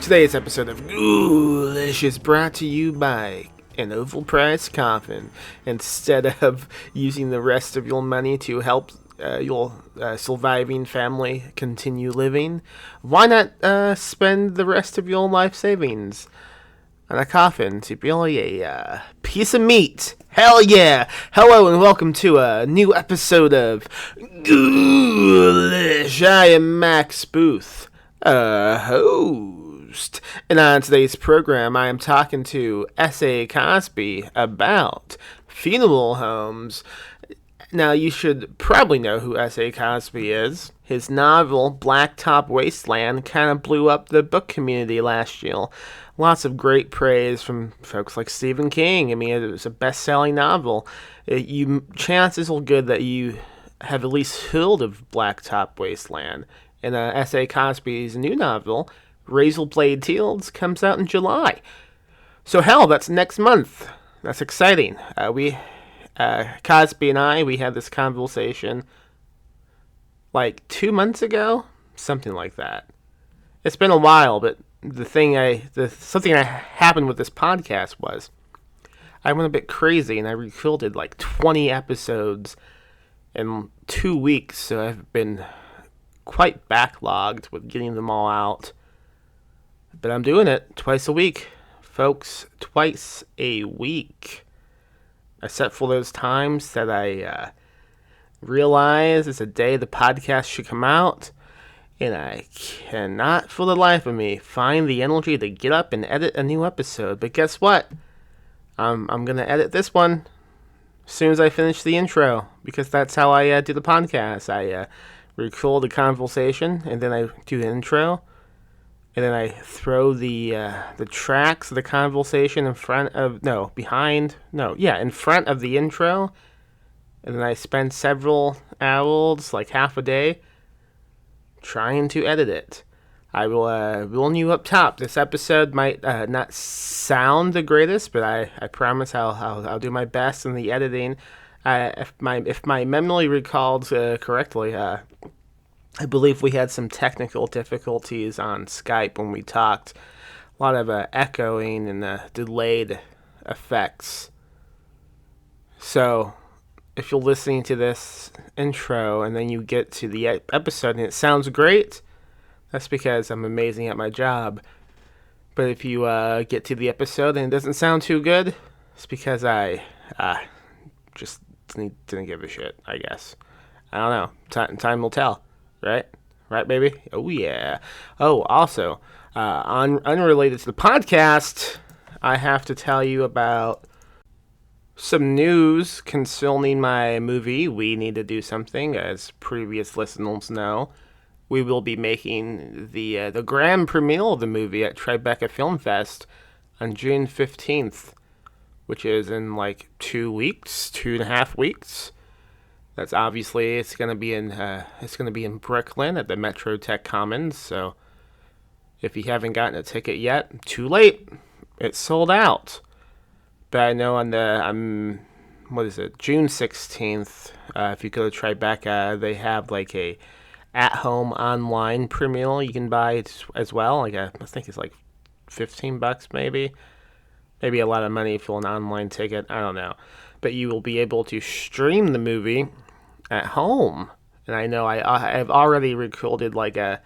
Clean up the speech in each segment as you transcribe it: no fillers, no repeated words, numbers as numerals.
Today's episode of Ghoulish is brought to you by an oval-priced coffin. Instead of using the rest of your money to help your surviving family continue living, why not spend the rest of your life savings on a coffin to bury a piece of meat? Hell yeah! Hello and welcome to a new episode of Ghoulish. I am Max Booth, host. And on today's program, I am talking to S.A. Cosby about funeral homes. Now, you should probably know who S.A. Cosby is. His novel, Blacktop Wasteland, kind of blew up the book community last year. Lots of great praise from folks like Stephen King. I mean, it was a best-selling novel. Chances are good that you have at least heard of Blacktop Wasteland. And S.A. Cosby's new novel, Razorblade Tears, comes out in July. So hell, that's next month. That's exciting. Cosby and I, we had this conversation like 2 months ago, something like that. It's been a while, but something that happened with this podcast was I went a bit crazy and I recorded like 20 episodes in 2 weeks, so I've been quite backlogged with getting them all out. But I'm doing it twice a week, folks, twice a week. Except for those times that I realize it's a day the podcast should come out, and I cannot for the life of me find the energy to get up and edit a new episode. But guess what? I'm going to edit this one as soon as I finish the intro, because that's how I do the podcast. I record the conversation, and then I do the intro. And then I throw the tracks of the conversation in front of the intro. And then I spend several hours, like half a day, trying to edit it. I will warn you up top. This episode might not sound the greatest, but I promise I'll do my best in the editing. If my memory recalls correctly, I believe we had some technical difficulties on Skype when we talked. A lot of echoing and delayed effects. So, if you're listening to this intro and then you get to the episode and it sounds great, that's because I'm amazing at my job. But if you get to the episode and it doesn't sound too good, it's because I just didn't give a shit, I guess. I don't know. Time will tell. Right, baby? Oh, yeah. Oh, also, unrelated to the podcast, I have to tell you about some news concerning my movie, We Need to Do Something. As previous listeners know, we will be making the grand premiere of the movie at Tribeca Film Fest on June 15th, which is in like 2.5 weeks. That's obviously it's gonna be in Brooklyn at the Metro Tech Commons. So if you haven't gotten a ticket yet, too late. It's sold out. But I know on June 16th. If you go to Tribeca, they have like a at-home online premiere you can buy as well. I think it's like $15 maybe. Maybe a lot of money for an online ticket. I don't know. But you will be able to stream the movie at home. And I know I've already recorded like a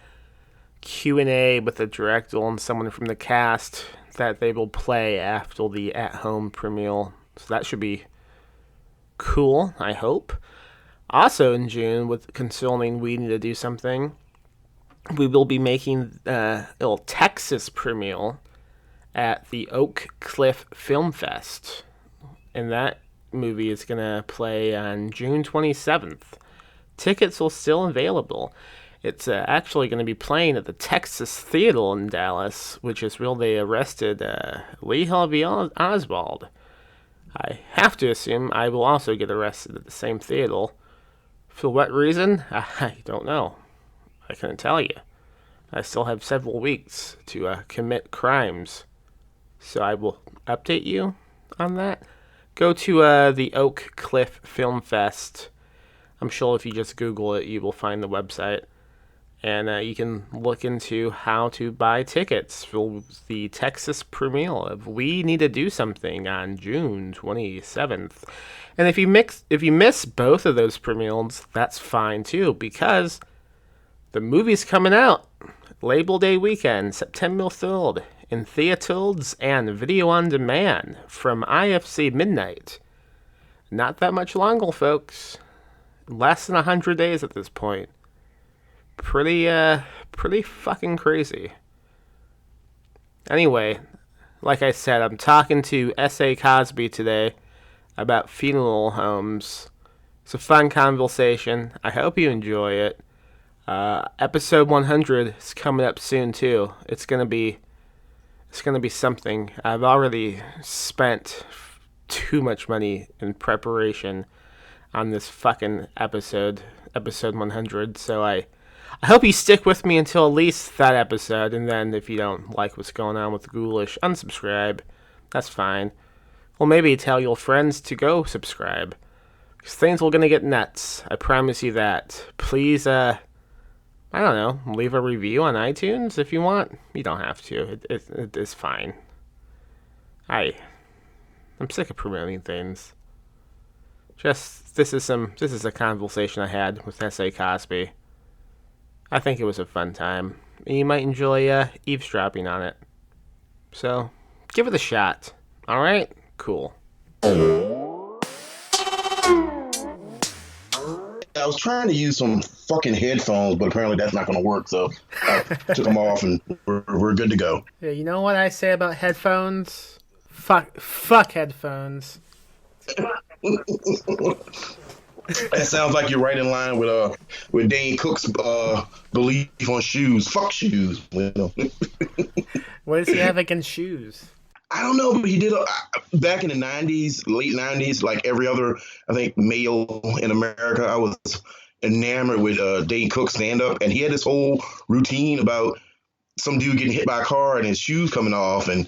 Q&A with the director and someone from the cast that they will play after the at-home premiere. So that should be cool, I hope. Also in June, concerning We Need to Do Something, we will be making a little Texas premiere at the Oak Cliff Film Fest. And that movie is going to play on June 27th. Tickets are still available. It's actually going to be playing at the Texas Theater in Dallas, which is where they arrested Lee Harvey Oswald. I have to assume I will also get arrested at the same theater. For what reason? I don't know. I couldn't tell you. I still have several weeks to commit crimes. So I will update you on that. Go to the Oak Cliff Film Fest. I'm sure if you just Google it, you will find the website. And you can look into how to buy tickets for the Texas premiere of We Need to Do Something on June 27th. And if you miss both of those premieres, that's fine too, because the movie's coming out Labor Day weekend, September 3rd, in theaters and video on demand from IFC Midnight. Not that much longer, folks. Less than 100 days at this point. Pretty fucking crazy. Anyway, like I said, I'm talking to S.A. Cosby today about funeral homes. It's a fun conversation. I hope you enjoy it. Episode 100 is coming up soon too. It's gonna be something. I've already spent too much money in preparation on this fucking episode 100. So I hope you stick with me until at least that episode, and then if you don't like what's going on with Ghoulish, unsubscribe. That's fine. Or maybe tell your friends to go subscribe. Because things are gonna get nuts. I promise you that. Please, I don't know, leave a review on iTunes if you want. You don't have to. It is fine. I'm sick of promoting things. This is a conversation I had with S.A. Cosby. I think it was a fun time. And you might enjoy eavesdropping on it. So, give it a shot. Alright? Cool. I was trying to use some fucking headphones, but apparently that's not going to work, so I took them off and we're good to go. Yeah, you know what I say about headphones? Fuck headphones. That sounds like you're right in line with Dane Cook's belief on shoes. Fuck shoes. You know? What does he have against shoes? I don't know, but he did back in the 90s, late 90s, like every other, I think, male in America. I was enamored with Dane Cook's stand-up, and he had this whole routine about some dude getting hit by a car and his shoes coming off, and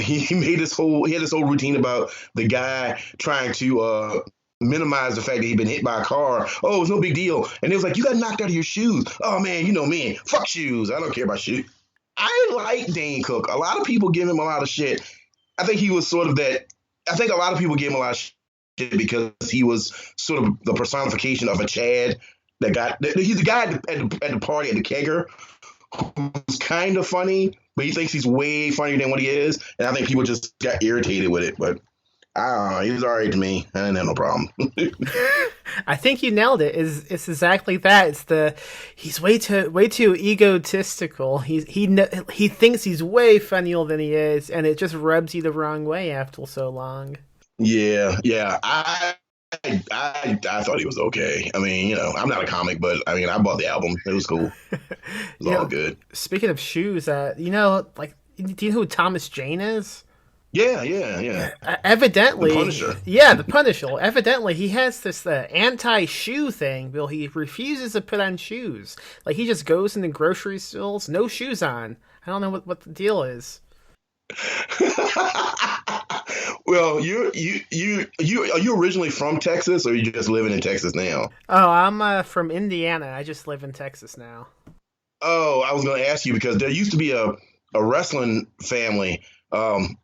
he had this whole routine about the guy trying to minimize the fact that he'd been hit by a car. Oh, it's no big deal. And it was like, you got knocked out of your shoes. Oh, man, you know me. Fuck shoes. I don't care about shoes. I like Dane Cook. A lot of people give him a lot of shit. I think he was sort of that. I think a lot of people gave him a lot of shit because he was sort of the personification of a Chad he's the guy at the party at the kegger who's kind of funny, but he thinks he's way funnier than what he is. And I think people just got irritated with it. But I don't know. He was all right to me. I didn't have no problem. I think you nailed it. It's exactly that. He's way too egotistical. He thinks he's way funnier than he is, and it just rubs you the wrong way after so long. Yeah. I thought he was okay. I mean, you know, I'm not a comic, but I mean, I bought the album. It was cool. It was all good. Speaking of shoes, do you know who Thomas Jane is? Yeah. Evidently, the Punisher. Yeah, the Punisher. Evidently, he has this anti-shoe thing. Well, he refuses to put on shoes. Like, he just goes into grocery stores, no shoes on. I don't know what the deal is. Well, are you originally from Texas, or are you just living in Texas now? Oh, I'm from Indiana. I just live in Texas now. Oh, I was going to ask you because there used to be a wrestling family called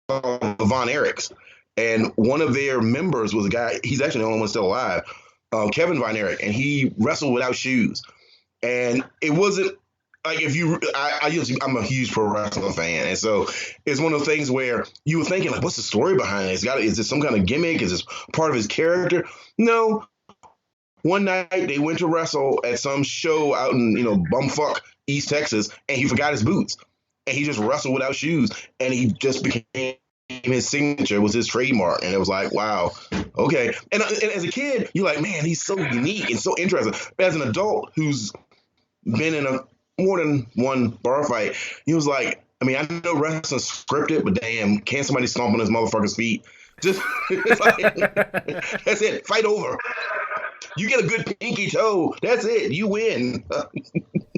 Von Erichs, and one of their members was a guy. He's actually the only one still alive, Kevin Von Erich, and he wrestled without shoes. And it wasn't like I'm a huge pro wrestling fan, and so it's one of the things where you were thinking, like, what's the story behind it? Is this some kind of gimmick? Is this part of his character? No. One night they went to wrestle at some show out in bumfuck East Texas, and he forgot his boots. and he just wrestled without shoes, and he just became his signature, was his trademark, and it was like, wow, okay. And as a kid, you're like, man, he's so unique and so interesting. As an adult who's been in a more than one bar fight, he was like, I mean, I know wrestling's scripted, but damn, can't somebody stomp on his motherfucker's feet? Just like, that's it, fight over. You get a good pinky toe, that's it, you win.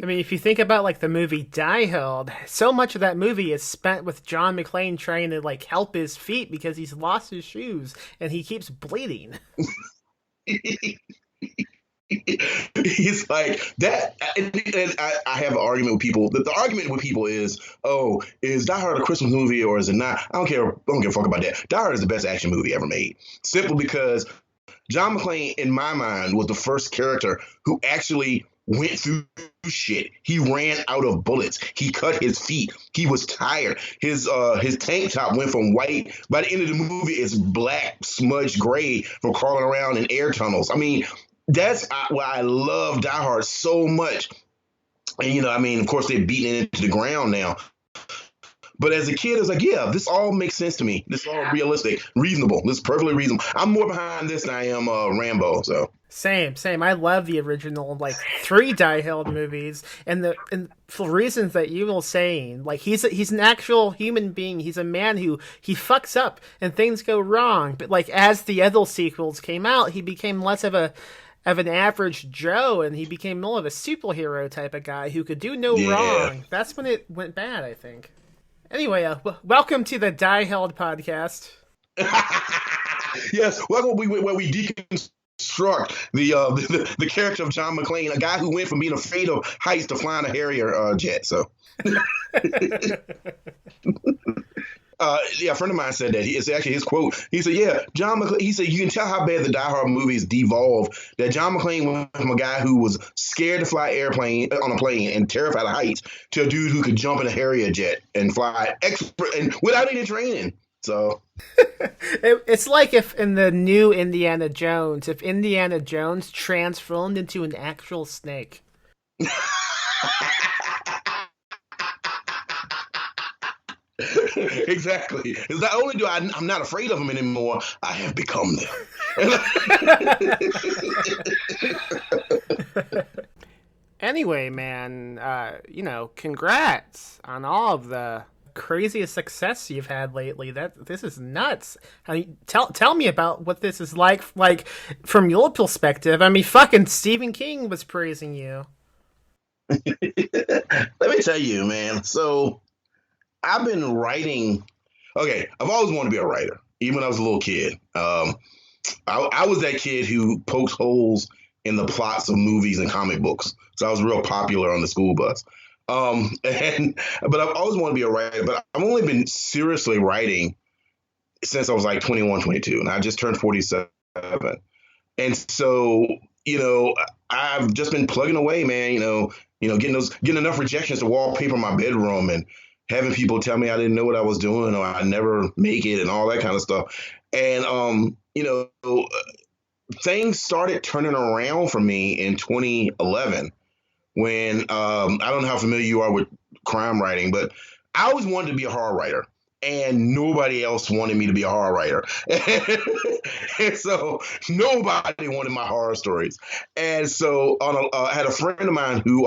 I mean, if you think about like the movie Die Hard, so much of that movie is spent with John McClane trying to like help his feet because he's lost his shoes and he keeps bleeding. He's like that, and I have an argument with people. The argument with people is, oh, is Die Hard a Christmas movie or is it not? I don't care. I don't give a fuck about that. Die Hard is the best action movie ever made. Simple because John McClane, in my mind, was the first character who actually went through shit. He ran out of bullets. He cut his feet. He was tired. His tank top went from white. By the end of the movie, it's black, smudged gray from crawling around in air tunnels. I mean, that's why I love Die Hard so much. And, I mean, of course, they're beating it into the ground now. But as a kid, it's like, yeah, this all makes sense to me. This is all realistic, reasonable. This is perfectly reasonable. I'm more behind this than I am Rambo. So Same. I love the original, like 3 Die Hard movies, and for reasons that you were saying, like he's an actual human being. He's a man who he fucks up and things go wrong. But like as the other sequels came out, he became less of an average Joe, and he became more of a superhero type of guy who could do no wrong. That's when it went bad, I think. Anyway, welcome to the Die Hard podcast. Yes, welcome where we deconstruct the character of John McClane, a guy who went from being afraid of heights to flying a Harrier jet. So, a friend of mine said that. It's actually his quote. He said, "Yeah, John McClane." He said, "You can tell how bad the Die Hard movies devolved. That John McClane went from a guy who was scared to fly on a plane and terrified of heights to a dude who could jump in a Harrier jet and fly and without any training." So it's like if in the new Indiana Jones, if Indiana Jones transformed into an actual snake. Exactly. It's not only do I'm not afraid of them anymore, I have become them. Anyway, man, congrats on all of the craziest success you've had lately. This is nuts. I mean, tell me about what this is like from your perspective. I mean, fucking Stephen King was praising you. Let me tell you, man. So I've been writing. Okay, I've always wanted to be a writer, even when I was a little kid. I was that kid who pokes holes in the plots of movies and comic books. So I was real popular on the school bus. But I've always wanted to be a writer. But I've only been seriously writing since I was like 21, 22, and I just turned 47. And so, I've just been plugging away, man. Getting enough rejections to wallpaper my bedroom and having people tell me I didn't know what I was doing or I never make it and all that kind of stuff. And, things started turning around for me in 2011 when I don't know how familiar you are with crime writing, but I always wanted to be a horror writer. And nobody else wanted me to be a horror writer. And so nobody wanted my horror stories. And so I had a friend of mine who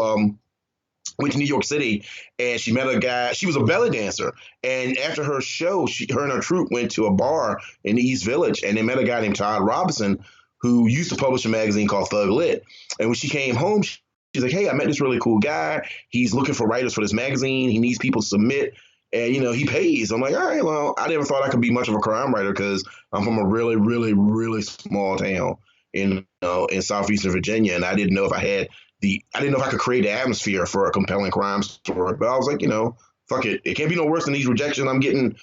went to New York City, and she met a guy. She was a belly dancer. And after her show, her and her troupe went to a bar in the East Village, and they met a guy named Todd Robinson who used to publish a magazine called Thug Lit. And when she came home, she's like, "Hey, I met this really cool guy. He's looking for writers for this magazine. He needs people to submit. And, he pays." I'm like, all right, well, I never thought I could be much of a crime writer because I'm from a really, really, really small town in southeastern Virginia. And I didn't know if I could create the atmosphere for a compelling crime story. But I was like, fuck it. It can't be no worse than these rejections I'm getting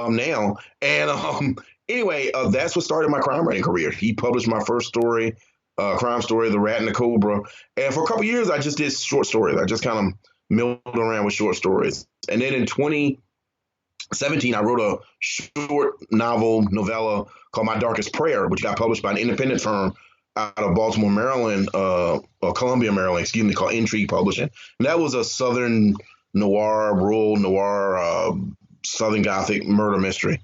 now. And anyway, that's what started my crime writing career. He published my first story, crime story, The Rat and the Cobra. And for a couple of years, I just did short stories. I just kind of milled around with short stories. And then in 2017, I wrote a short novella called My Darkest Prayer, which got published by an independent firm out of Baltimore, Maryland, Columbia, Maryland, called Intrigue Publishing. And that was a Southern noir, rural noir, Southern Gothic murder mystery.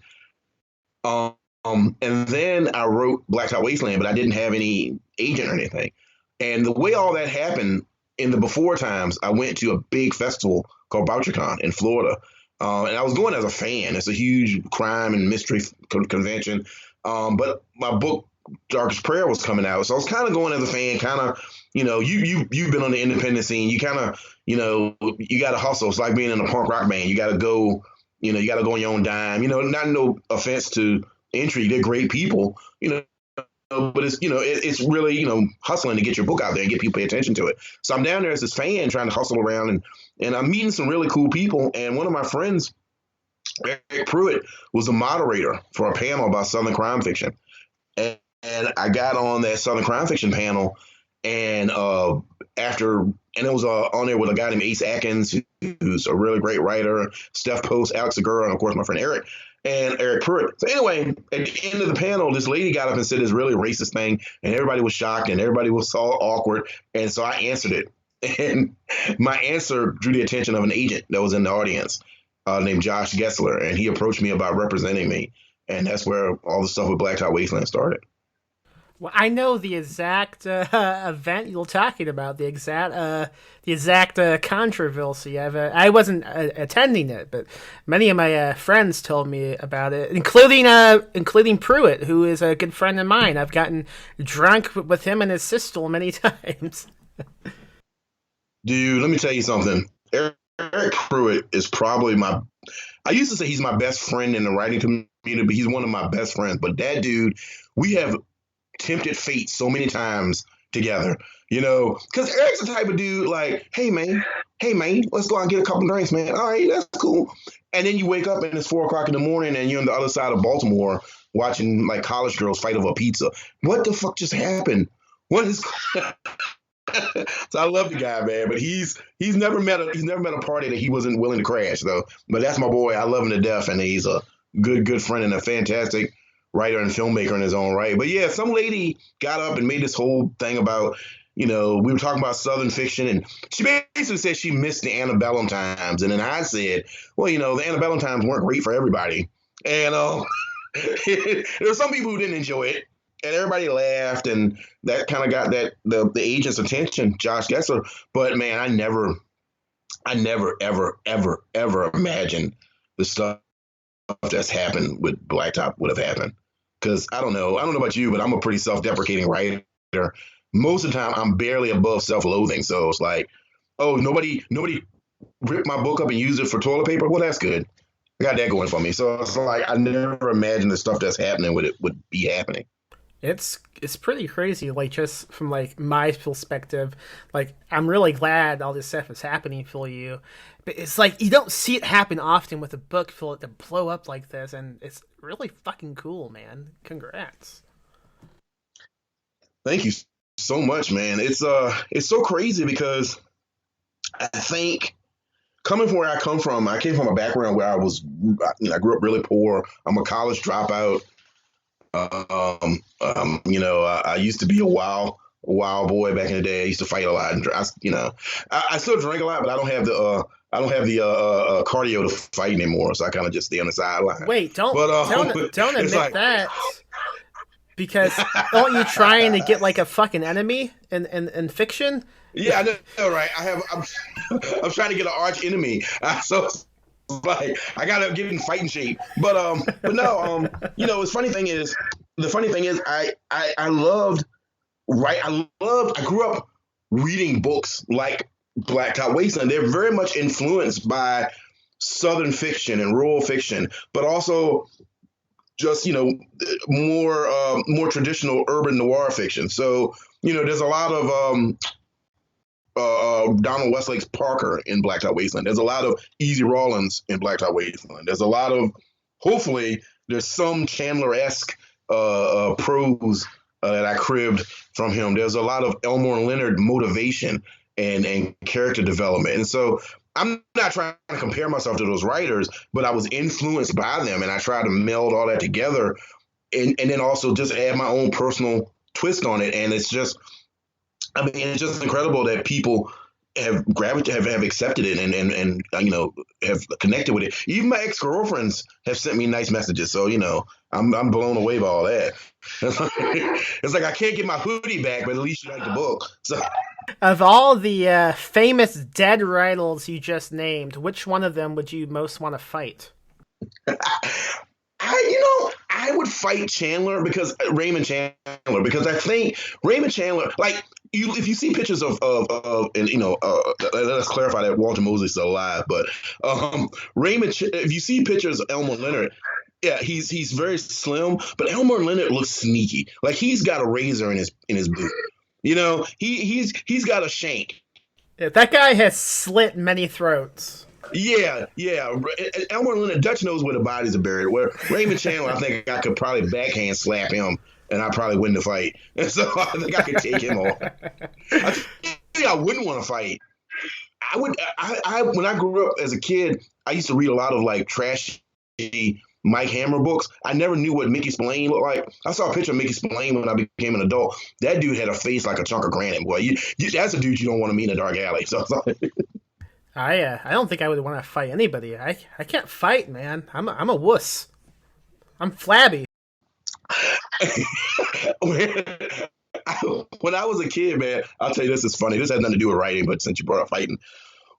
And then I wrote Blacktop Wasteland, but I didn't have any agent or anything. And the way all that happened in the before times, I went to a big festival called BoucherCon in Florida. And I was going as a fan. It's a huge crime and mystery convention. But my book, Darkest Prayer, was coming out. So I was kind of going as a fan, kind of, you've been on the independent scene. You kind of, you got to hustle. It's like being in a punk rock band. You got to go, you got to go on your own dime. Not no offense to Entry. They're great people, but it's really, hustling to get your book out there and get people to pay attention to it. So I'm down there as this fan trying to hustle around, and I'm meeting some really cool people. And one of my friends, Eric Pruitt, was a moderator for a panel about Southern crime fiction. And I got on that Southern crime fiction panel, and it was on there with a guy named Ace Atkins, who's a really great writer, Steph Post, Alex Segura, and of course my friend Eric. And Eric Pruitt. So anyway, at the end of the panel, this lady got up and said this really racist thing, and everybody was shocked, and everybody was all awkward. And so I answered it. And my answer drew the attention of an agent that was in the audience named Josh Gessler, and he approached me about representing me. And that's where all the stuff with Blacktop Wasteland started. Well, I know the exact event you're talking about, the exact controversy. I wasn't attending it, but many of my friends told me about it, including Pruitt, who is a good friend of mine. I've gotten drunk with him and his sister many times. Dude, let me tell you something. Eric Pruitt is probably I used to say he's my best friend in the writing community, but he's one of my best friends. But that dude, we have tempted fate so many times together, because Eric's the type of dude like, hey man, let's go out and get a couple drinks, man. All right, that's cool. And then you wake up and it's 4:00 in the morning and you're on the other side of Baltimore watching like college girls fight over a pizza. What the fuck just happened? What is So I love the guy, man, but he's never met a party that he wasn't willing to crash though. But that's my boy. I love him to death, and he's a good friend and a fantastic writer and filmmaker in his own right. But yeah, some lady got up and made this whole thing about, we were talking about Southern fiction, and she basically said she missed the antebellum times. And then I said, well, the antebellum times weren't great for everybody. And there were some people who didn't enjoy it, and everybody laughed, and that kind of got the agent's attention, Josh Gessler. But man, I never, ever imagined the stuff that's happened with Blacktop would have happened. Because I don't know about you, but I'm a pretty self-deprecating writer. Most of the time, I'm barely above self-loathing. So it's like, oh, nobody ripped my book up and used it for toilet paper. Well, that's good. I got that going for me. So it's like I never imagined the stuff that's happening would be happening. It's pretty crazy, like, just from, like, my perspective. Like, I'm really glad all this stuff is happening for you. But it's like, you don't see it happen often with a book for it to blow up like this, and it's really fucking cool, man. Congrats. Thank you so much, man. It's so crazy because I think coming from where I come from, I came from a background where I grew up really poor. I'm a college dropout. I used to be a wild boy back in the day. I used to fight a lot, and I still drink a lot, but I don't have the cardio to fight anymore. So I kind of just stay on the sideline. Wait, don't admit like, that, because aren't you trying to get like a fucking enemy in fiction? Yeah, I know, right? I'm trying to get an arch enemy. So. Like I gotta get in fighting shape, but no, the funny thing is, I grew up reading books like Blacktop Wasteland. They're very much influenced by Southern fiction and rural fiction, but also just more traditional urban noir fiction. So there's a lot of Donald Westlake's Parker in Blacktop Wasteland. There's a lot of Easy Rawlins in Blacktop Wasteland. There's a lot of, hopefully, there's some Chandler-esque prose that I cribbed from him. There's a lot of Elmore Leonard motivation and character development. And so I'm not trying to compare myself to those writers, but I was influenced by them, and I tried to meld all that together and then also just add my own personal twist on it. And it's just incredible that people have accepted it and have connected with it. Even my ex girlfriends have sent me nice messages. So I'm blown away by all that. It's like I can't get my hoodie back, but at least you like the book. So Of all the famous dead rivals you just named, which one of them would you most want to fight? I would fight Chandler because Raymond Chandler because I think Raymond Chandler if you see pictures of and let's clarify that Walter Mosley's still alive, but if you see pictures of Elmer Leonard, yeah, he's very slim, but Elmer Leonard looks sneaky, like he's got a razor in his boot. He's got a shank. Yeah, that guy has slit many throats. Yeah. Elmer Leonard, Dutch knows where the bodies are buried. Where Raymond Chandler, I think I could probably backhand slap him, and I probably win the fight. And so I think I could take him on. I think I wouldn't want to fight. I would. When I grew up as a kid, I used to read a lot of like trashy Mike Hammer books. I never knew what Mickey Spillane looked like. I saw a picture of Mickey Spillane when I became an adult. That dude had a face like a chunk of granite, boy. That's a dude you don't want to meet in a dark alley. So. I don't think I would want to fight anybody. I can't fight, man. I'm a wuss. I'm flabby. When I was a kid, man, I'll tell you this is funny. This has nothing to do with writing, but since you brought up fighting,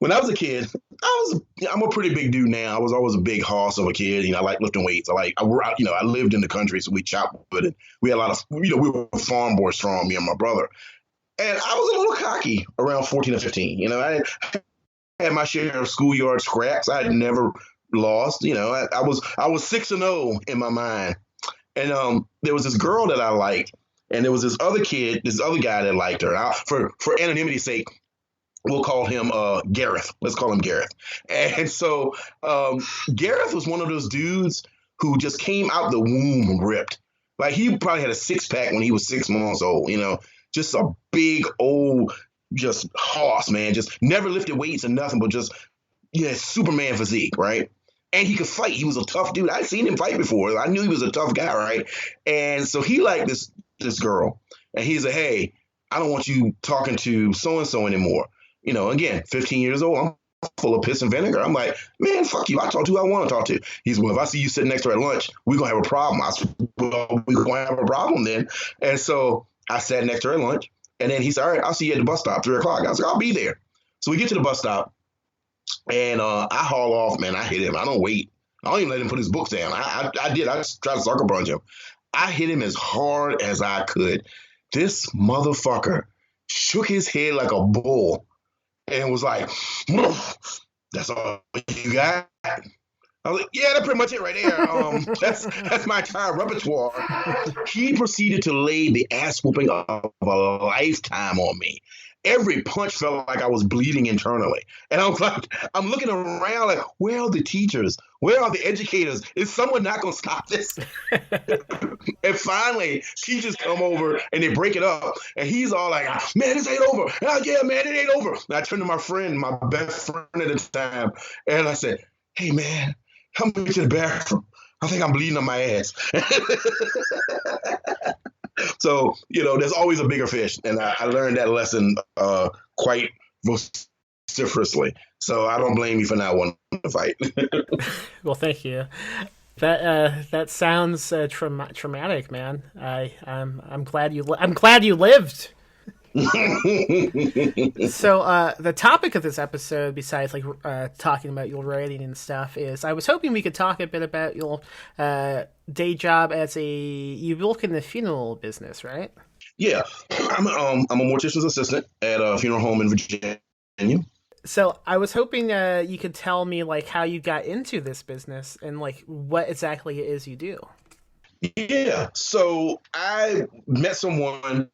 when I was a kid, I'm a pretty big dude now. I was always a big hoss of a kid. I like lifting weights. I lived in the country, so we chopped wood, and we had a lot of, we were farm boy strong, me and my brother. And I was a little cocky around 14 or 15. I had my share of schoolyard scraps. I had never lost. I was 6-0 in my mind. And there was this girl that I liked, and there was this other guy that liked her. For anonymity's sake, we'll call him Gareth. Let's call him Gareth. And so Gareth was one of those dudes who just came out the womb ripped. Like he probably had a six-pack when he was 6 months old. Just a big old just hoss, man, just never lifted weights or nothing, but just Superman physique, right? And he could fight. He was a tough dude. I'd seen him fight before. I knew he was a tough guy, right? And so he liked this girl, and he said, "Hey, I don't want you talking to so and so anymore." Again, 15 years old, I'm full of piss and vinegar. I'm like, man, fuck you. I talk to who I want to talk to. He's, well, if I see you sitting next to her at lunch, we're gonna have a problem. I said, well, we're gonna have a problem then. And so I sat next to her at lunch. And then he said, all right, I'll see you at the bus stop, 3 o'clock. I said, I'll be there. So we get to the bus stop, and I haul off, man. I hit him. I don't wait. I don't even let him put his books down. I did. I just tried to sucker punch him. I hit him as hard as I could. This motherfucker shook his head like a bull and was like, that's all you got? I was like, yeah, that's pretty much it right there. That's my entire repertoire. He proceeded to lay the ass whooping of a lifetime on me. Every punch felt like I was bleeding internally. And I was like, I'm looking around like, where are the teachers? Where are the educators? Is someone not going to stop this? And finally, teachers come over and they break it up. And he's all like, man, this ain't over. Yeah, man, it ain't over. And I turned to my friend, my best friend at the time, and I said, hey, man, help me to the bathroom. I think I'm bleeding on my ass. So, there's always a bigger fish. And I learned that lesson quite vociferously. So I don't blame you for not wanting to fight. Well, thank you. That sounds traumatic, man. I'm glad you lived. So the topic of this episode, besides talking about your writing and stuff, is I was hoping we could talk a bit about your day job you work in the funeral business, right? Yeah, I'm a mortician's assistant at a funeral home in Virginia. So I was hoping you could tell me how you got into this business and what exactly it is you do. Yeah. So I met someone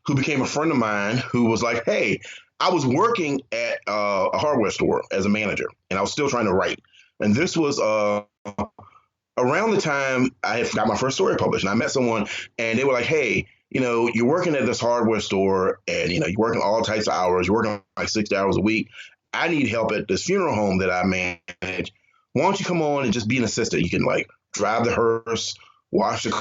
who became a friend of mine who was like, hey, I was working at a hardware store as a manager, and I was still trying to write. And this was around the time I had got my first story published. And I met someone, and they were like, hey, you're working at this hardware store, and, you're working all types of hours. You're working like 60 hours a week. I need help at this funeral home that I manage. Why don't you come on and just be an assistant? You can drive the hearse, wash the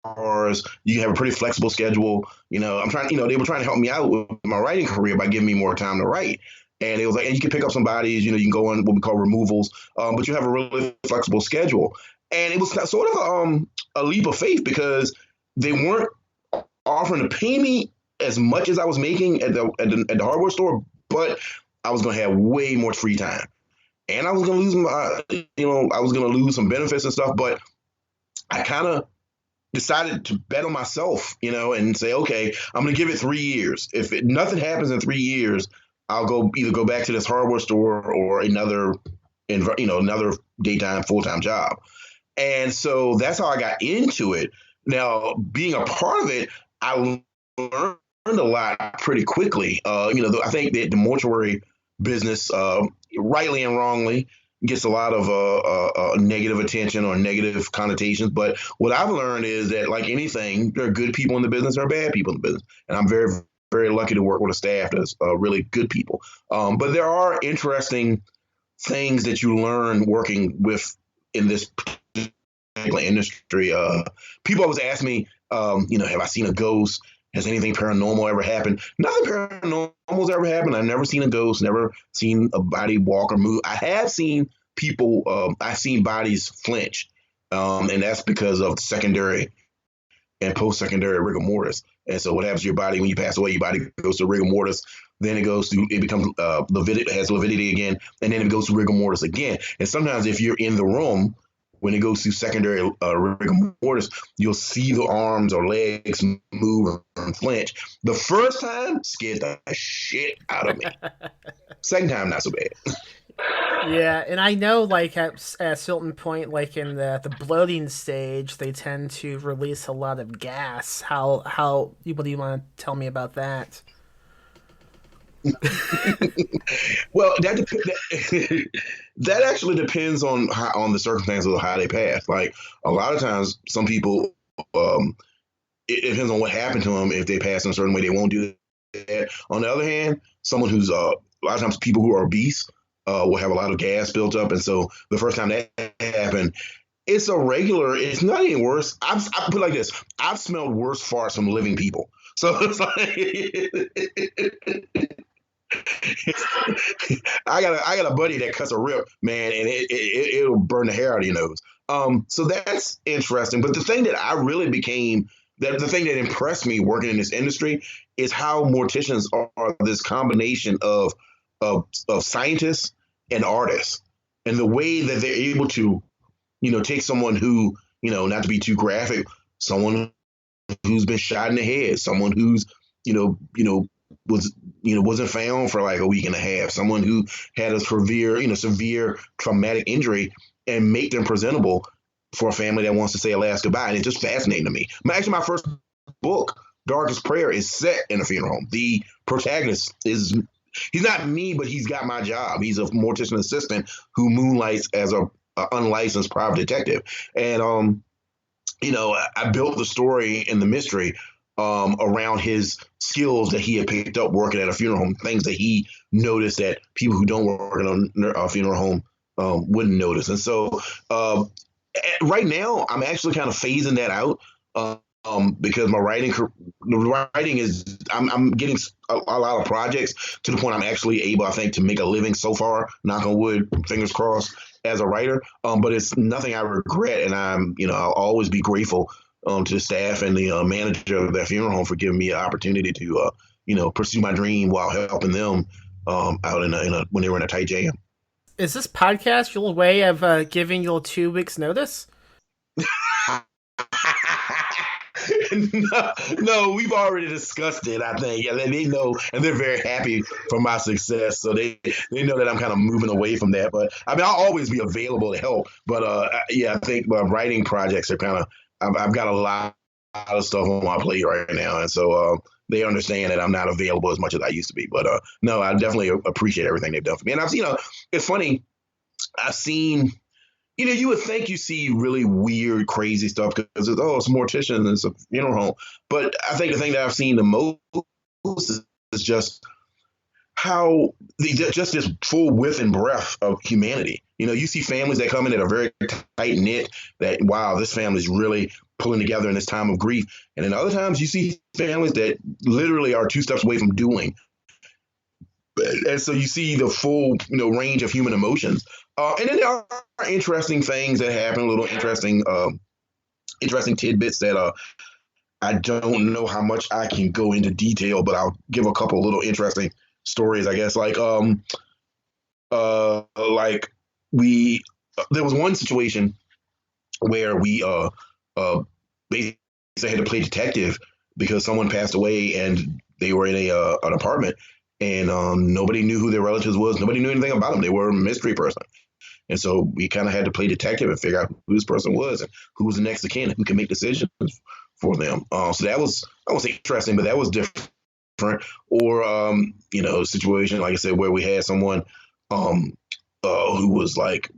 cars. You have a pretty flexible schedule. I'm trying, they were trying to help me out with my writing career by giving me more time to write. And it was like, and you can pick up some bodies, you can go on what we call removals, but you have a really flexible schedule. And it was sort of a leap of faith because they weren't offering to pay me as much as I was making at the hardware store, but I was going to have way more free time, and I was going to lose I was going to lose some benefits and stuff. But I kind of decided to bet on myself, and say, okay, I'm going to give it 3 years. If nothing happens in 3 years, I'll either go back to this hardware store or another daytime full-time job. And so that's how I got into it. Now, being a part of it, I learned a lot pretty quickly. I think that the mortuary business, rightly and wrongly, gets a lot of negative attention or negative connotations. But what I've learned is that, like anything, there are good people in the business, there are bad people in the business. And I'm very, very lucky to work with a staff that's really good people. But there are interesting things that you learn working in this industry. People always ask me, have I seen a ghost? Has anything paranormal ever happened? Nothing paranormal's ever happened. I've never seen a ghost, never seen a body walk or move. I have seen I've seen bodies flinch, and that's because of secondary and post-secondary rigor mortis. And so what happens to your body when you pass away, your body goes to rigor mortis, then it becomes has lividity again, and then it goes to rigor mortis again. And sometimes if you're in the room, when it goes through secondary rigor mortis, you'll see the arms or legs move and flinch. The first time scared the shit out of me. Second time, not so bad. Yeah, and I know, like at a certain point, like in the bloating stage, they tend to release a lot of gas. What do you want to tell me about that? Well, that actually depends on the circumstances of how they pass. Like a lot of times, some people, it depends on what happened to them. If they pass in a certain way, they won't do that. On the other hand, someone who's a lot of times people who are obese will have a lot of gas built up, and so the first time that happened, it's not any worse. I put it like this: I've smelled worse farts from living people. So it's like I got a buddy that cuts a rip, man, and it'll burn the hair out of your nose. So that's interesting. But the thing that the thing that impressed me working in this industry is how morticians are this combination of scientists and artists, and the way that they're able to, take someone who, not to be too graphic, someone who's been shot in the head, someone who's, wasn't found for like a week and a half, someone who had a severe traumatic injury, and make them presentable for a family that wants to say a last goodbye. And it's just fascinating to me. Actually, my first book, Darkest Prayer, is set in a funeral home. The protagonist he's not me, but he's got my job. He's a mortician assistant who moonlights as a unlicensed private detective. And, I built the story and the mystery around his skills that he had picked up working at a funeral home, things that he noticed that people who don't work in a funeral home wouldn't notice. And so right now, I'm actually kind of phasing that out because my writing is, I'm getting a lot of projects to the point I'm actually able, I think, to make a living so far, knock on wood, fingers crossed, as a writer. But it's nothing I regret, and I'll always be grateful to the staff and the manager of that funeral home for giving me an opportunity to, pursue my dream while helping them out when they were in a tight jam. Is this podcast your way of giving your 2 weeks notice? No, we've already discussed it, I think. And they know, and they're very happy for my success. So they know that I'm kind of moving away from that. But I'll always be available to help. But I think my writing projects are kind of, I've got a lot of stuff on my plate right now. And so they understand that I'm not available as much as I used to be. But no, I definitely appreciate everything they've done for me. And it's funny, I've seen, you would think you see really weird, crazy stuff because it's a mortician and it's a funeral home. But I think the thing that I've seen the most is just how just this full width and breadth of humanity. You see families that come in that are very tight knit, that, wow, this family's really pulling together in this time of grief. And then other times you see families that literally are 2 steps away from dueling. And so you see the full, range of human emotions. And then there are interesting things that happen, little interesting tidbits that I don't know how much I can go into detail, but I'll give a couple little interesting stories, I guess. Like we, there was one situation where we basically had to play detective because someone passed away and they were in an apartment and nobody knew who their relatives was. Nobody knew anything about them. They were a mystery person. And so we kind of had to play detective and figure out who this person was and who was the next of kin, who can make decisions for them. So that was, I won't say interesting, but that was different. Or, a situation, like I said, where we had someone who was like,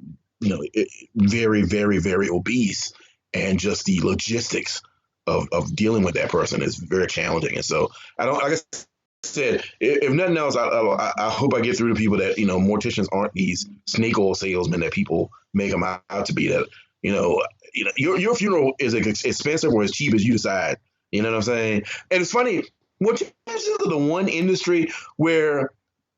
very, very, very obese, and just the logistics of dealing with that person is very challenging. And so like I said, if nothing else, I hope I get through to people that, morticians aren't these snake oil salesmen that people make them out to be. That, your funeral is as expensive or as cheap as you decide. You know what I'm saying? And it's funny, morticians are the one industry where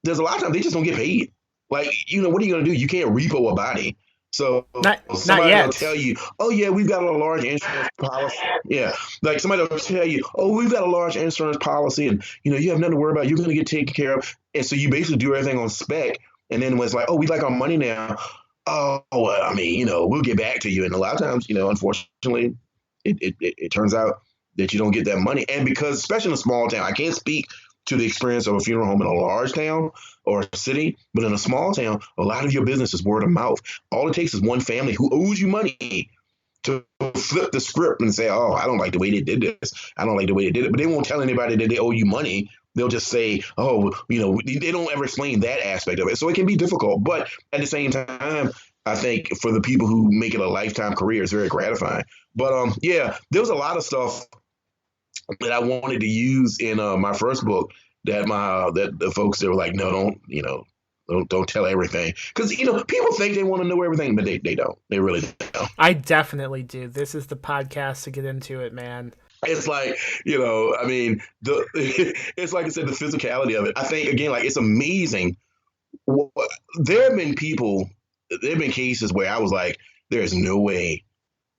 there's a lot of times they just don't get paid. Like, what are you going to do? You can't repo a body. So somebody will tell you, oh, yeah, we've got a large insurance policy. Yeah. Like somebody will tell you, oh, we've got a large insurance policy and, you have nothing to worry about. You're going to get taken care of. And so you basically do everything on spec. And then when it's like, oh, we like our money now. Oh, well, I mean, we'll get back to you. And a lot of times, unfortunately, it turns out that you don't get that money. And because, especially in a small town, I can't speak to the experience of a funeral home in a large town or a city, but in a small town, a lot of your business is word of mouth. All it takes is one family who owes you money to flip the script and say, oh, I don't like the way they did this. I don't like the way they did it. But they won't tell anybody that they owe you money. They'll just say, oh, they don't ever explain that aspect of it. So it can be difficult. But at the same time, I think for the people who make it a lifetime career, it's very gratifying. But yeah, there was a lot of stuff that I wanted to use in my first book that the folks, they were like, no, don't tell everything. Because, people think they want to know everything, but they don't. They really don't. I definitely do. This is the podcast to get into it, man. It's like, I mean, it's like I said, the physicality of it. I think, again, like, it's amazing. There have been cases where I was like, there's no way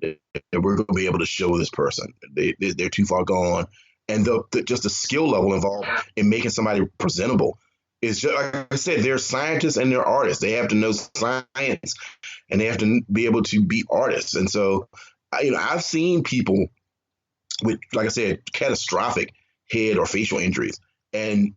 that we're going to be able to show this person. They're too far gone. And just the skill level involved in making somebody presentable is just, like I said, they're scientists and they're artists. They have to know science and they have to be able to be artists. And so, I've seen people with, like I said, catastrophic head or facial injuries, and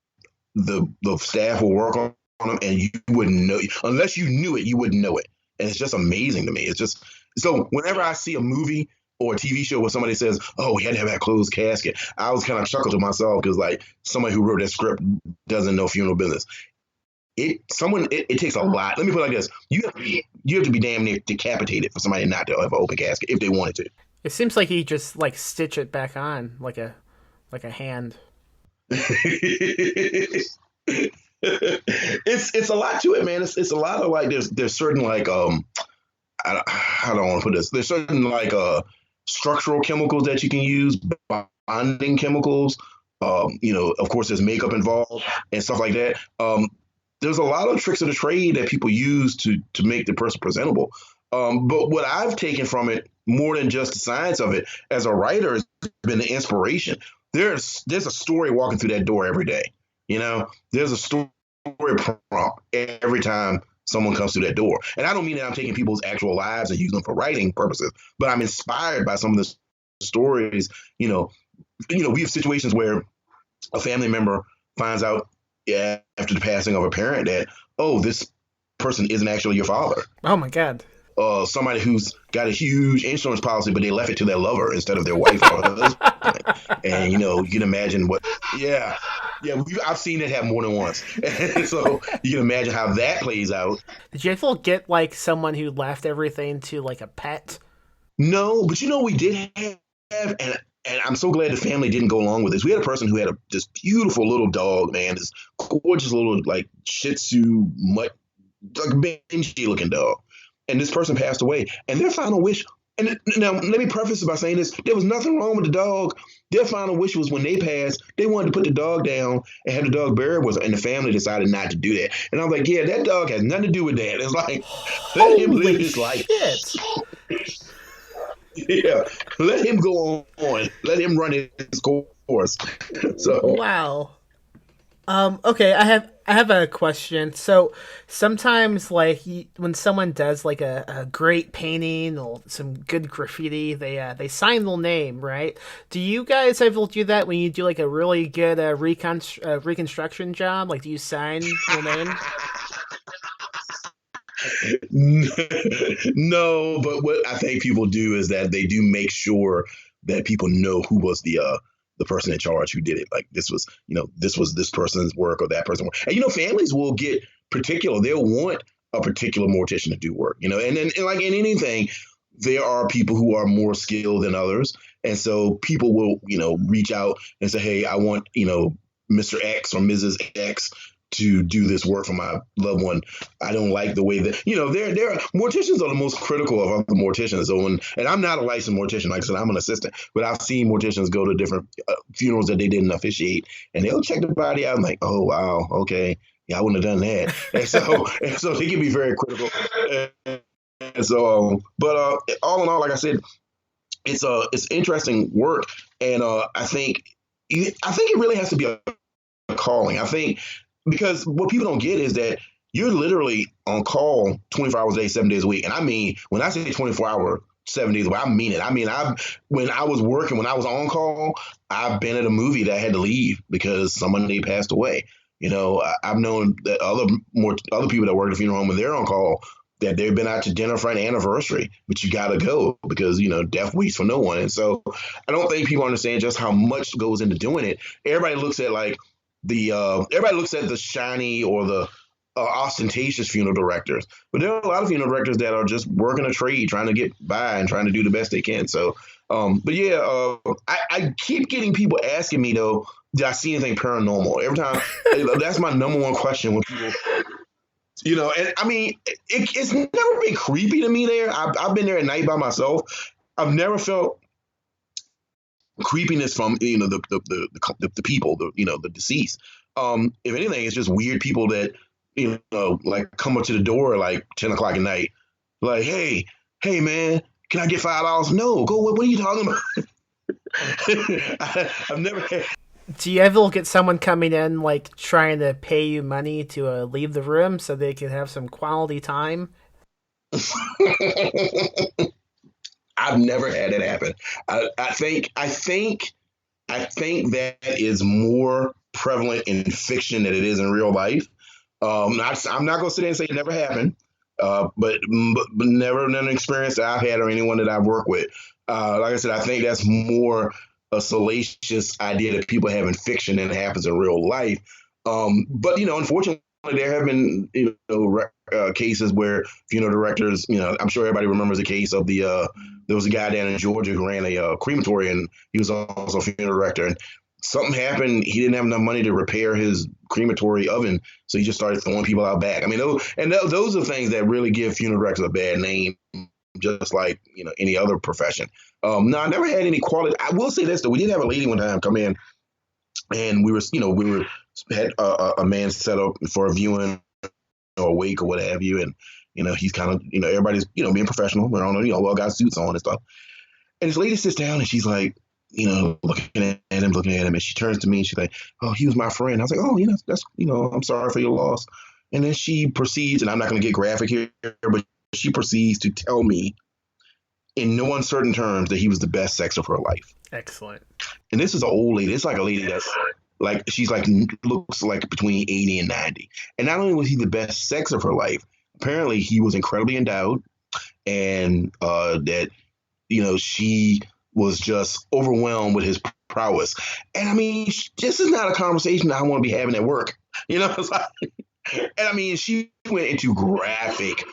the staff will work on them, and you wouldn't know, unless you knew it, you wouldn't know it. And it's just amazing to me. It's just, so whenever I see a movie or a TV show where somebody says, oh, we had to have that closed casket, I was kind of chuckle to myself because, like, somebody who wrote that script doesn't know funeral business. It takes a lot. Let me put it like this. You have to be damn near decapitated for somebody not to have an open casket if they wanted to. It seems like he just, like, stitch it back on like a hand. It's a lot to it, man. It's a lot of, like, there's certain, like, I don't want to put this. There's certain, like, structural chemicals that you can use, bonding chemicals. Of course, there's makeup involved and stuff like that. There's a lot of tricks of the trade that people use to make the person presentable. But what I've taken from it, more than just the science of it, as a writer, has been the inspiration. There's a story walking through that door every day. There's a story prompt every time someone comes through that door. And I don't mean that I'm taking people's actual lives and using them for writing purposes, but I'm inspired by some of the stories. We have situations where a family member finds out after the passing of a parent that, oh, this person isn't actually your father. Oh my God. Somebody who's got a huge insurance policy, but they left it to their lover instead of their wife or husband. And, you can imagine I've seen it happen more than once. And so you can imagine how that plays out. Did you ever get, like, someone who left everything to, like, a pet? No, but we did have, and I'm so glad the family didn't go along with this. We had a person who had this beautiful little dog, man, this gorgeous little, like, Shih Tzu mutt, like, Benji looking dog. And this person passed away, and their final wish And now, let me preface it by saying this: there was nothing wrong with the dog. Their final wish was when they passed, they wanted to put the dog down and have the dog buried with, and the family decided not to do that. And I was like, yeah, that dog has nothing to do with that. It's like, let him live Holy his life. shit! Yeah, let him go on. Let him run his course. So, Wow. Okay, I have a question. So sometimes, like, when someone does like a great painting or some good graffiti, they sign their name, right? Do you guys ever do that when you do like a really good reconstruction job? Like, do you sign your name? no, but what I think people do is that they do make sure that people know who was the person in charge who did it. Like this was this person's work or that person's work. And families will get particular. They'll want a particular mortician to do work. And then like in anything, there are people who are more skilled than others, and so people will reach out and say, hey, I want Mr. X or Mrs. X to do this work for my loved one. I don't like the way that they're morticians are the most critical of other morticians. So and I'm not a licensed mortician, like I said, I'm an assistant, but I've seen morticians go to different funerals that they didn't officiate, and they'll check the body out. I'm like, oh wow, okay, yeah, I wouldn't have done that. And so they can be very critical. And so, but all in all, like I said, it's interesting work, and I think it really has to be a calling. I think because what people don't get is that you're literally on call 24 hours a day, 7 days a week. And I mean, when I say 24-hour, 7 days a week, I mean it. I mean, when I was working, when I was on call, I've been at a movie that I had to leave because somebody passed away. I've known that other people that work at a funeral home when they're on call, that they've been out to dinner for an anniversary, but you got to go because, death waits for no one. And so I don't think people understand just how much goes into doing it. Everybody looks at the shiny or the ostentatious funeral directors, but there are a lot of funeral directors that are just working a trade, trying to get by and trying to do the best they can. So, but yeah, I keep getting people asking me though, did I see anything paranormal? Every time, that's my number one question when people, and I mean, it's never been creepy to me there. I've been there at night by myself. I've never felt creepiness from the people, the deceased. If anything, it's just weird people that like come up to the door like 10 o'clock at night, like, hey man, can I get $5? No, go. What are you talking about? I've never had. Do you ever get someone coming in like trying to pay you money to leave the room so they can have some quality time? I've never had that happen. I think that is more prevalent in fiction than it is in real life. I'm not going to sit there and say it never happened, but never an experience that I've had or anyone that I've worked with. Like I said, I think that's more a salacious idea that people have in fiction than it happens in real life. But unfortunately, there have been cases where funeral directors, I'm sure everybody remembers the case of there was a guy down in Georgia who ran a crematory, and he was also a funeral director. And something happened. He didn't have enough money to repair his crematory oven, so he just started throwing people out back. I mean, those are things that really give funeral directors a bad name, just like any other profession. No, I never had any quality. I will say this though: we did have a lady one time come in, and we had a man set up for a viewing or a wake or what have you, and he's kind of everybody's being professional. We're on well got suits on and stuff. And this lady sits down and she's like, looking at him, and she turns to me and she's like, "Oh, he was my friend." I was like, "Oh, that's I'm sorry for your loss." And then she proceeds, and I'm not going to get graphic here, but she proceeds to tell me in no uncertain terms that he was the best sex of her life. Excellent. And this is an old lady. It's like a lady that's like, she's like, looks like between 80 and 90. And not only was he the best sex of her life, apparently he was incredibly endowed, and that, she was just overwhelmed with his prowess. And I mean, this is not a conversation that I want to be having at work. It's like, and I mean, she went into graphic,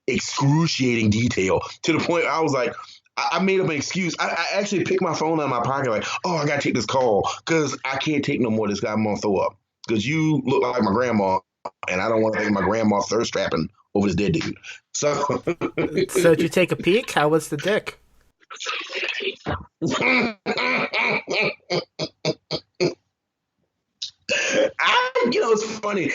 excruciating detail to the point I was like, I made up an excuse. I actually picked my phone out of my pocket, like, oh, I got to take this call because I can't take no more of this guy. I'm going to throw up because you look like my grandma, and I don't want to think my grandma thirst trapping over this dead dude. So, So did you take a peek? How was the dick? It's funny.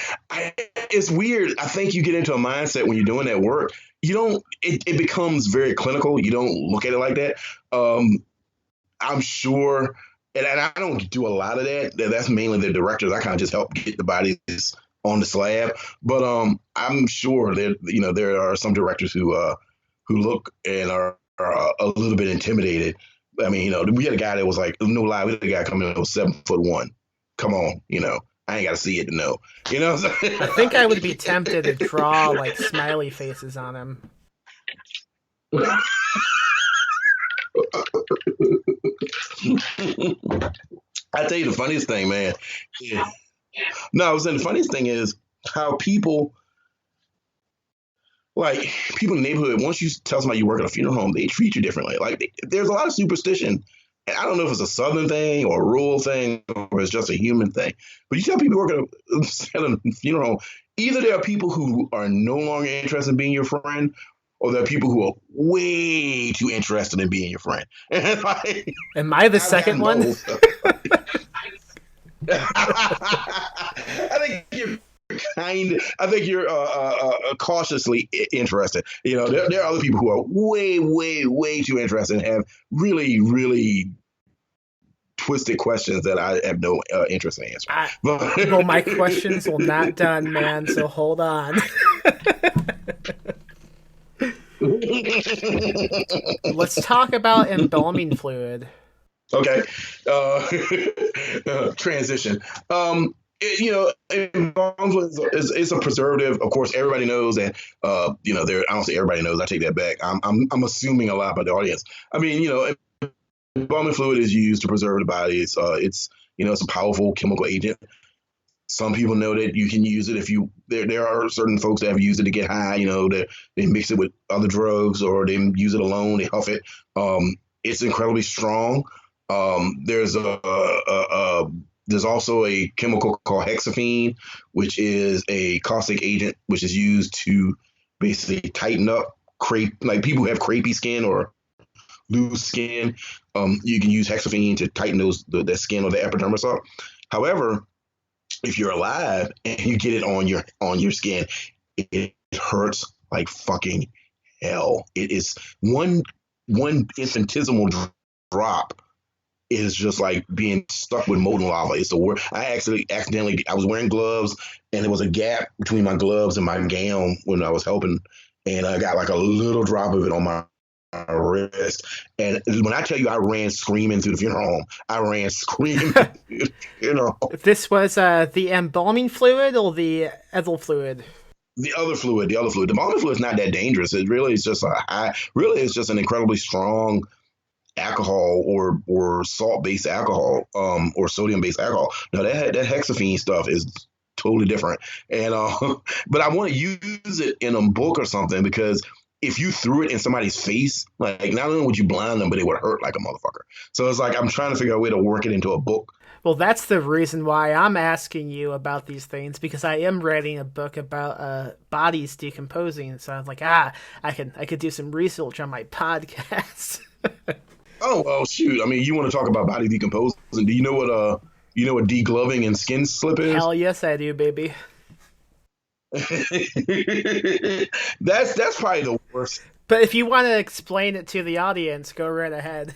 It's weird. I think you get into a mindset when you're doing that work. You don't. It becomes very clinical. You don't look at it like that. I'm sure, and I don't do a lot of that. That's mainly the directors. I kind of just help get the bodies on the slab. But I'm sure there are some directors who look and are a little bit intimidated. I mean, we had a guy that was like, no lie, we had a guy coming in that was 7'1". Come on, I ain't got to see it to know. I think I would be tempted to draw like smiley faces on him. I tell you the funniest thing, man. Yeah. No, I was saying the funniest thing is how people in the neighborhood, once you tell somebody you work at a funeral home, they treat you differently. Like there's a lot of superstition. And I don't know if it's a Southern thing or a rural thing or it's just a human thing. But you tell people you work at a funeral home, either there are people who are no longer interested in being your friend, or there are people who are way too interested in being your friend. And am I the second one? I think you're cautiously interested. There are other people who are way, way, way too interested and have really, really twisted questions that I have no interest in answering. Well, my questions will not done, man. So hold on. Let's talk about embalming fluid. Okay. Transition. Embalming fluid is a preservative. Of course, everybody knows that. I don't say everybody knows. I take that back. I'm assuming a lot about the audience. I mean, embalming fluid is used to preserve the body. It's a powerful chemical agent. Some people know that you can use it if you. There are certain folks that have used it to get high. They mix it with other drugs or they use it alone. They huff it. It's incredibly strong. There's also a chemical called hexaphene, which is a caustic agent, which is used to basically tighten up like people who have crepey skin or loose skin. You can use hexaphene to tighten the skin or the epidermis up. However, if you're alive and you get it on your skin, it hurts like fucking hell. It is one infinitesimal drop is just like being stuck with molten lava. It's the worst. I was wearing gloves and there was a gap between my gloves and my gown when I was helping, and I got like a little drop of it on my wrist. And when I tell you I ran screaming through the funeral home, I ran screaming. This was the embalming fluid or the other fluid? The other fluid. The embalming fluid is not that dangerous. It really is just an incredibly strong alcohol or salt-based alcohol, or sodium-based alcohol. Now that hexaphene stuff is totally different. And but I want to use it in a book or something, because if you threw it in somebody's face, like not only would you blind them, but it would hurt like a motherfucker. So it's like I'm trying to figure out a way to work it into a book. Well, that's the reason why I'm asking you about these things, because I am writing a book about bodies decomposing. So I'm like, I could do some research on my podcast. Oh well, shoot! I mean, you want to talk about body decomposing? Do you know what degloving and skin slip is? Hell yes, I do, baby. That's probably the worst. But if you want to explain it to the audience, go right ahead.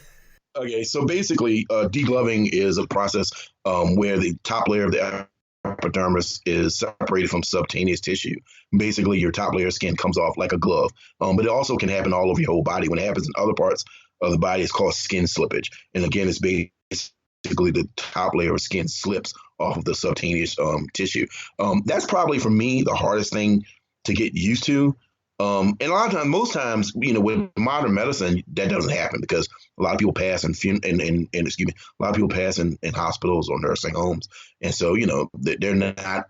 Okay, so basically, degloving is a process where the top layer of the epidermis is separated from subcutaneous tissue. Basically, your top layer of skin comes off like a glove. But it also can happen all over your whole body. When it happens in other parts of the body, it's called skin slippage. And again, it's basically the top layer of skin slips off of the subcutaneous tissue. That's probably, for me, the hardest thing to get used to. And a lot of times, most times, with modern medicine, that doesn't happen, because a lot of people pass in hospitals or nursing homes. And so, they're not,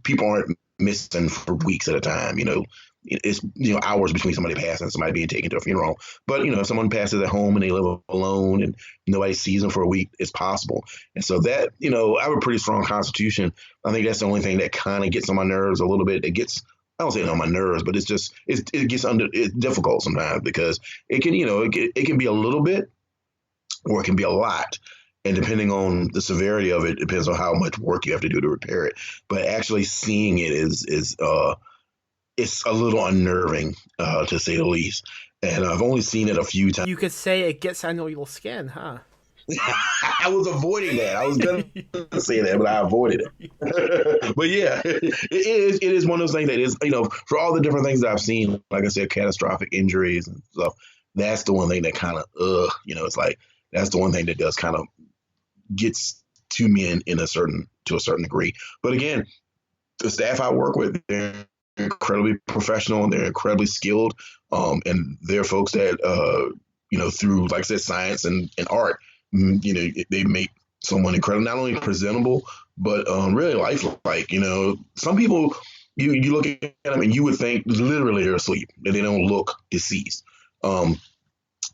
people aren't missing for weeks at a time. It's, hours between somebody passing and somebody being taken to a funeral. But, if someone passes at home and they live alone and nobody sees them for a week, it's possible. And so that, I have a pretty strong constitution. I think that's the only thing that kind of gets on my nerves a little bit. It gets I don't say it on my nerves, but it gets it's difficult sometimes because it can be a little bit or it can be a lot. And depending on the severity of it, depends on how much work you have to do to repair it. But actually seeing it is it's a little unnerving, to say the least. And I've only seen it a few times. You could say it gets under your skin, huh? I was avoiding that. I was gonna say that, but I avoided it. But yeah, it is one of those things that is, for all the different things that I've seen, like I said, catastrophic injuries and stuff. That's the one thing that kind of, it's like that's the one thing that does kind of gets to me to a certain degree. But again, the staff I work with, they're incredibly professional and they're incredibly skilled, and they're folks that through, like I said, science and art, they make someone incredible, not only presentable but really lifelike. Some people, you look at them and you would think literally they're asleep, that they don't look deceased. But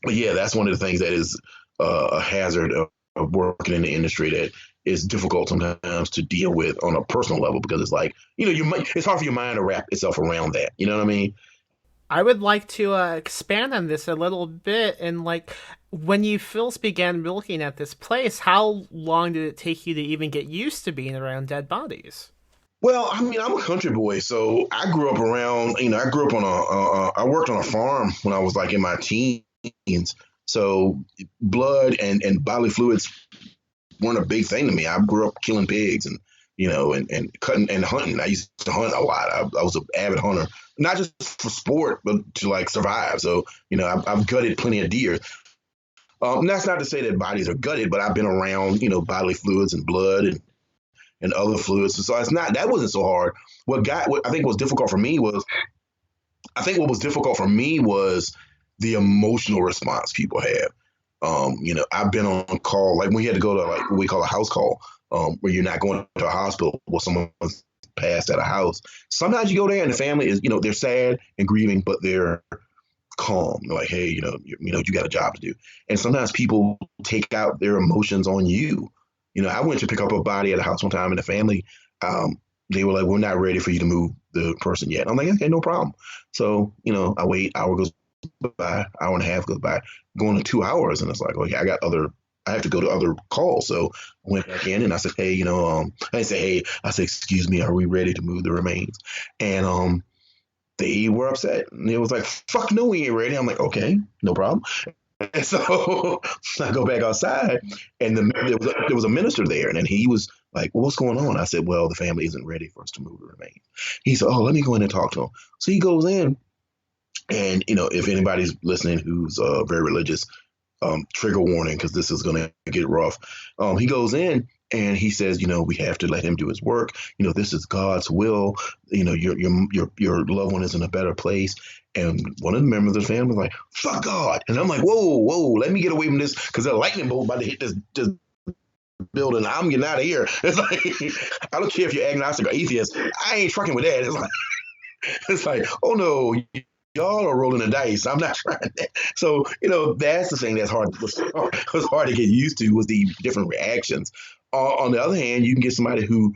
yeah, that's one of the things that is a hazard of working in the industry that is difficult sometimes to deal with on a personal level, because it's like, it's hard for your mind to wrap itself around that. You know what I mean? I would like to expand on this a little bit. And like, when you first began looking at this place, how long did it take you to even get used to being around dead bodies? Well, I mean, I'm a country boy, so I grew up around. I grew up on I worked on a farm when I was like in my teens. So blood and bodily fluids weren't a big thing to me. I grew up killing pigs and cutting and hunting. I used to hunt a lot. I was an avid hunter, not just for sport, but to like survive. So, I've gutted plenty of deer. And that's not to say that bodies are gutted, but I've been around, bodily fluids and blood and other fluids. So that wasn't so hard. What I think was difficult for me was, the emotional response people have. I've been on call, like when you had to go to like what we call a house call, where you're not going to a hospital where someone's passed at a house. Sometimes you go there and the family is, they're sad and grieving, but they're calm. They're like, hey, you got a job to do. And sometimes people take out their emotions on you. I went to pick up a body at a house one time, and the family, they were like, we're not ready for you to move the person yet. I'm like, okay, no problem. So, I wait, hour goes by, hour and a half goes by, going to 2 hours. And it's like, okay, I have to go to other calls. So I went back in and I said, hey, I didn't say, hey, I said, excuse me, are we ready to move the remains? And they were upset. And it was like, fuck no, we ain't ready. I'm like, okay, no problem. And so I go back outside, and there was a minister there, and then he was like, well, what's going on? I said, well, the family isn't ready for us to move the remains. He said, oh, let me go in and talk to him. So he goes in, and, if anybody's listening who's very religious, trigger warning, because this is going to get rough. He goes in and he says, we have to let him do his work. This is God's will. Your loved one is in a better place. And one of the members of the family was like, fuck God. And I'm like, whoa, let me get away from this, because a lightning bolt about to hit this building. I'm getting out of here. It's like, I don't care if you're agnostic or atheist. I ain't trucking with that. It's like, oh no, y'all are rolling the dice. I'm not trying that. So, that's the thing that's was hard to get used to, was the different reactions. On the other hand, you can get somebody who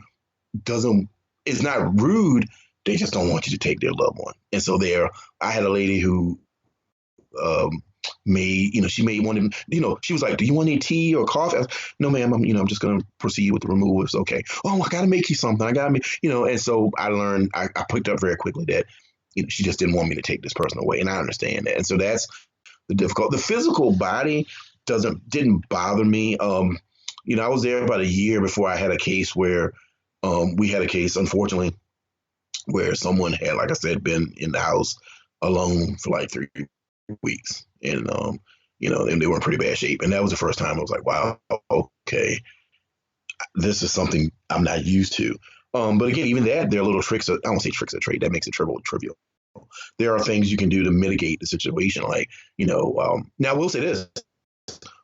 is not rude. They just don't want you to take their loved one. And so I had a lady who she made one of them, she was like, do you want any tea or coffee? I was, no, ma'am, I'm just going to proceed with the removal. It's okay. Oh, I got to make you something. And so I learned, I picked up very quickly that, she just didn't want me to take this person away. And I understand that. And so that's the difficult. The physical body didn't bother me. I was there about a year before I had a case where we had a case, unfortunately, where someone had, like I said, been in the house alone for like 3 weeks. And, and they were in pretty bad shape. And that was the first time I was like, wow, okay, this is something I'm not used to. But again, even that, there are little tricks. I don't say tricks of trade. That makes it trivial. There are things you can do to mitigate the situation. Like, now I will say this.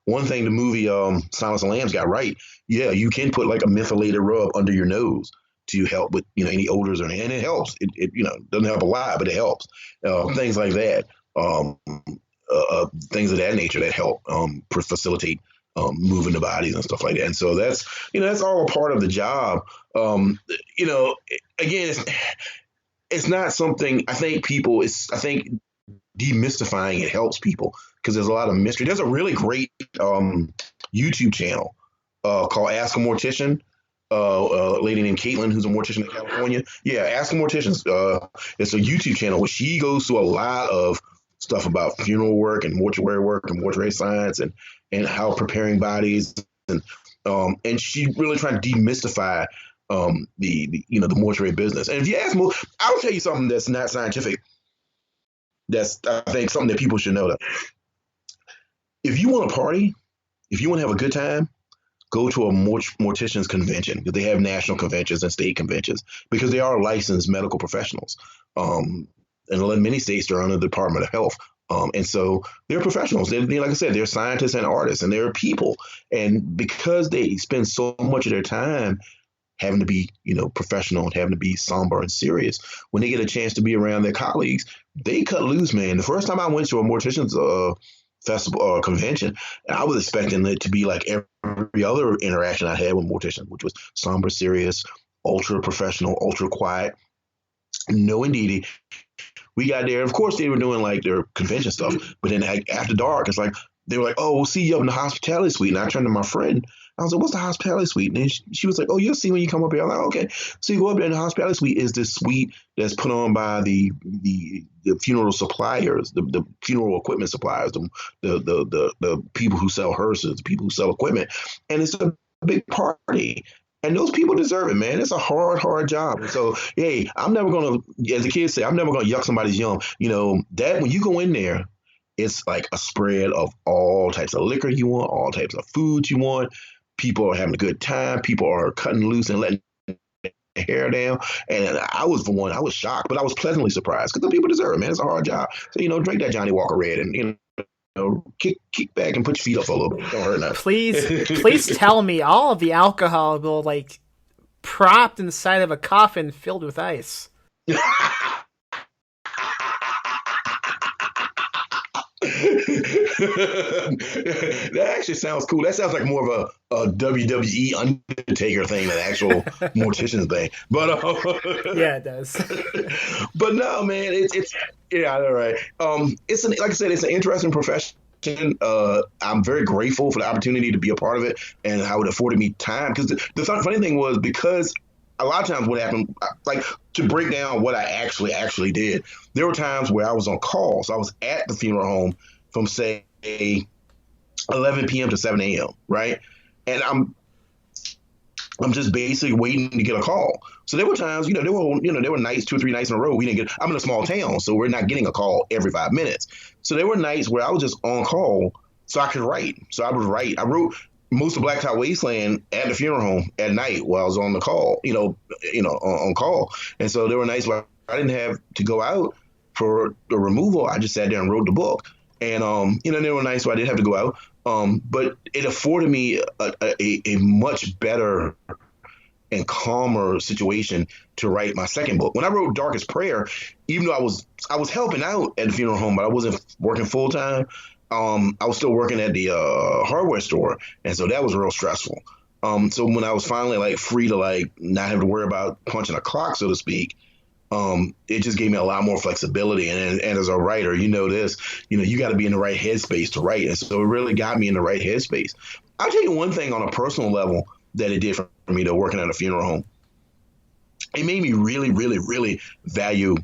One thing the movie Silence of the Lambs got right. Yeah, you can put like a mentholated rub under your nose to help with, any odors and it helps. It doesn't help a lot, but it helps. Things like that. Things of that nature that help facilitate moving the bodies and stuff like that. And so that's all a part of the job. Again, it's not something I think people. I think demystifying it helps people because there's a lot of mystery. There's a really great YouTube channel called Ask a Mortician. A lady named Caitlin, who's a mortician in California. Yeah, Ask a Mortician. It's a YouTube channel where she goes through a lot of stuff about funeral work and mortuary science and how preparing bodies and she really trying to demystify the mortuary business. And if you ask me, I'll tell you something that's not scientific. That's I think something that people should know. That if you want to party, if you want to have a good time, go to a mortician's convention because they have national conventions and state conventions because they are licensed medical professionals. And in many states, they're under the Department of Health. And so they're professionals. Like I said, they're scientists and artists and they're people. And because they spend so much of their time having to be, professional and having to be somber and serious, when they get a chance to be around their colleagues, they cut loose, man. The first time I went to a mortician's festival or convention, I was expecting it to be like every other interaction I had with morticians, which was somber, serious, ultra professional, ultra quiet. No, indeedy. We got there. Of course, they were doing like their convention stuff, but then after dark, it's like they were like, "Oh, we'll see you up in the hospitality suite." And I turned to my friend. I was like, "What's the hospitality suite?" And she was like, "Oh, you'll see when you come up here." I'm like, "Okay." So you go up there, and the hospitality suite is this suite that's put on by the funeral suppliers, the funeral equipment suppliers, the people who sell hearses, the people who sell equipment, and it's a big party. And those people deserve it, man. It's a hard job. And so, hey, I'm never going to, as the kids say, I'm never going to yuck somebody's yum. That when you go in there, it's like a spread of all types of liquor you want, all types of food you want. People are having a good time. People are cutting loose and letting their hair down. And I was shocked, but I was pleasantly surprised because the people deserve it, man. It's a hard job. So, drink that Johnny Walker Red and, kick back and put your feet up for a little bit. Don't hurt nothing. Please tell me all of the alcohol will propped inside of a coffin filled with ice. That actually sounds cool. That sounds like more of a WWE Undertaker thing than actual mortician's thing. But yeah, it does. But no, man, it's yeah, all right. Like I said, it's an interesting profession. I'm very grateful for the opportunity to be a part of it and how it afforded me time. Because the funny thing was, because a lot of times what happened, like to break down what I actually did, there were times where I was on call. So I was at the funeral home from, say, 11 p.m. to 7 a.m., right? And I'm just basically waiting to get a call. So there were times, there were nights, 2 or 3 nights in a row. I'm in a small town, so we're not getting a call every 5 minutes. So there were nights where I was just on call so I could write. So I would write. I wrote most of Blacktop Wasteland at the funeral home at night while I was on the call, on call. And so there were nights where I didn't have to go out for the removal. I just sat there and wrote the book. And, there were nights where I didn't have to go out. But it afforded me a much better and calmer situation to write my second book. When I wrote Darkest Prayer, even though I was helping out at the funeral home, but I wasn't working full time. I was still working at the hardware store, and so that was real stressful. So when I was finally free to not have to worry about punching a clock, so to speak, it just gave me a lot more flexibility. And as a writer, you got to be in the right headspace to write, and so it really got me in the right headspace. I'll tell you one thing on a personal level that it did for me, though, working at a funeral home. It made me really, really, really value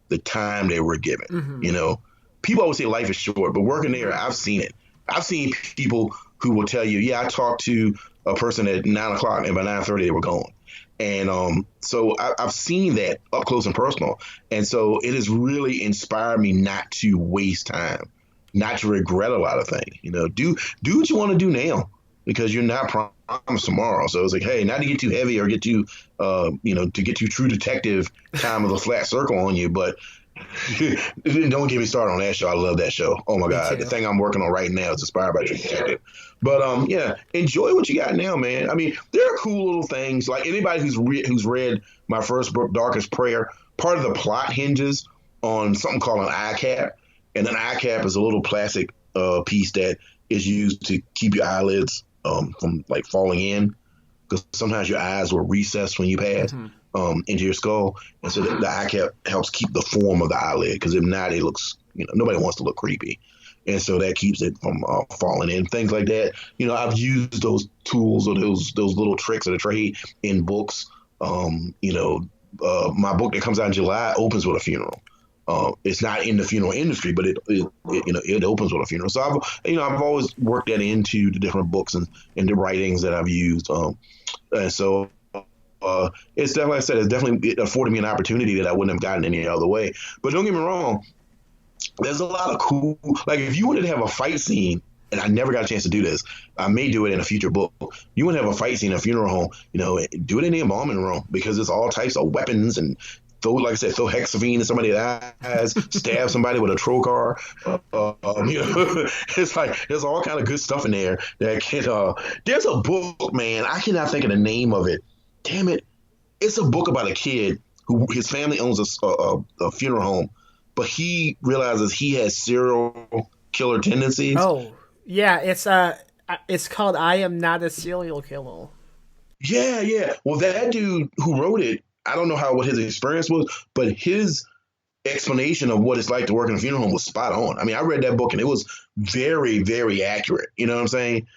the time they were given. Mm-hmm. People always say life is short, but working there, I've seen it. I've seen people who will tell you, yeah, I talked to a person at 9 o'clock and by 9:30 they were gone. And so I've seen that up close and personal. And so it has really inspired me not to waste time, not to regret a lot of things. Do what you want to do now because you're not promised tomorrow. So it's like, hey, not to get too heavy or get too, to get too true detective time of the flat circle on you, but don't get me started on that show. I love that show. Oh my God. The thing I'm working on right now is inspired by True Detective. But yeah, enjoy what you got now, man. I mean, there are cool little things. Like anybody who's read my first book, Darkest Prayer, part of the plot hinges on something called an eye cap. And an eye cap is a little plastic piece that is used to keep your eyelids from falling in, because sometimes your eyes will recess when you pass. Mm-hmm. into your skull, and so the eye cap helps keep the form of the eyelid, because if not, it looks, nobody wants to look creepy, and so that keeps it from falling in, things like that. I've used those tools or those little tricks of the trade in books. My book that comes out in July opens with a funeral. It's not in the funeral industry, but it opens with a funeral. So I've always worked that into the different books and the writings that I've used. And so it's definitely, like I said, it's definitely afforded me an opportunity that I wouldn't have gotten any other way. But don't get me wrong, there's a lot of cool, like if you wanted to have a fight scene, and I never got a chance to do this, I may do it in a future book. You want to have a fight scene in a funeral home, do it in the embalming room, because there's all types of weapons, and throw hexavine in somebody's eyes, stab somebody with a trocar. It's like there's all kind of good stuff in there that can. There's a book, man. I cannot think of the name of it. Damn it! It's a book about a kid who his family owns a funeral home, but he realizes he has serial killer tendencies. Oh, yeah, it's called I Am Not a Serial Killer. Yeah, yeah. Well, that dude who wrote it, I don't know what his experience was, but his explanation of what it's like to work in a funeral home was spot on. I mean, I read that book and it was very, very accurate. You know what I'm saying?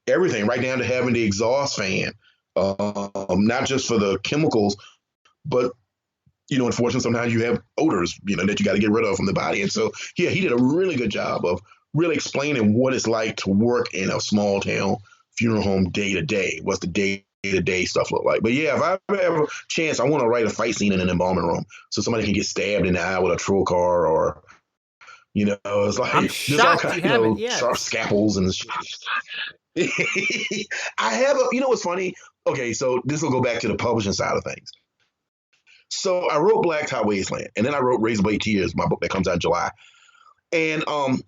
Everything, right down to having the exhaust fan, not just for the chemicals, but unfortunately, sometimes you have odors, that you got to get rid of from the body. And so, yeah, he did a really good job of really explaining what it's like to work in a small town funeral home day to day. What's the day-to-day stuff look like? But yeah, if I ever have a chance, I want to write a fight scene in an embalming room so somebody can get stabbed in the eye with a trocar, or it's like I'm shocked you haven't yet. Sharp scalpels and shit. I have what's funny? Okay, so this will go back to the publishing side of things. So I wrote Blacktop Wasteland, and then I wrote Razorblade Tears, my book that comes out in July. And so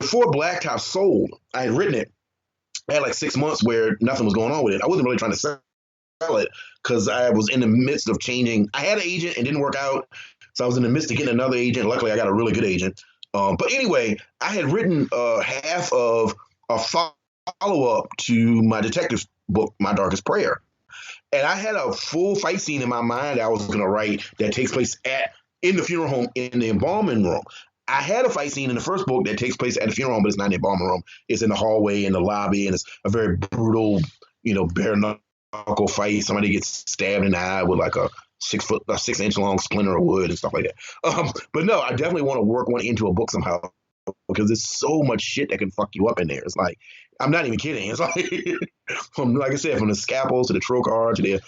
before Blacktop sold, I had written it. I had like 6 months where nothing was going on with it. I wasn't really trying to sell it because I was in the midst of changing. I had an agent and didn't work out, so I was in the midst of getting another agent. Luckily, I got a really good agent. But anyway, I had written half of a follow-up to my detective book, My Darkest Prayer. And I had a full fight scene in my mind I was going to write that takes place in the funeral home in the embalming room. I had a fight scene in the first book that takes place at the funeral home, but it's not in the embalming room. It's in the hallway, in the lobby, and it's a very brutal, bare knuckle fight. Somebody gets stabbed in the eye with like a 6-inch long splinter of wood and stuff like that. But no, I definitely want to work one into a book somehow, because there's so much shit that can fuck you up in there. It's like, I'm not even kidding. It's like, like I said, from the scalpels to the trocar to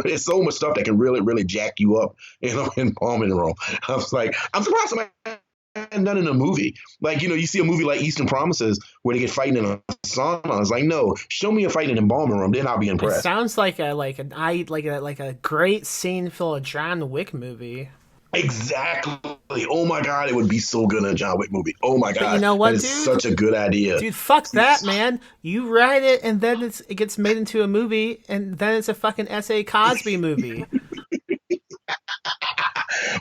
there's so much stuff that can really, really jack you up in embalming room. I was like, I'm surprised somebody hadn't done it in a movie. Like, you see a movie like Eastern Promises where they get fighting in a sauna. It's like, no, show me a fight in an embalming room, then I'll be impressed. It sounds like a great scene for a John Wick movie. Exactly. Oh my God, it would be so good in a John Wick movie. Oh my God, but you know what, that is dude? Such a good idea, dude. Fuck that, man. You write it, and then it gets made into a movie, and then it's a fucking S.A. Cosby movie.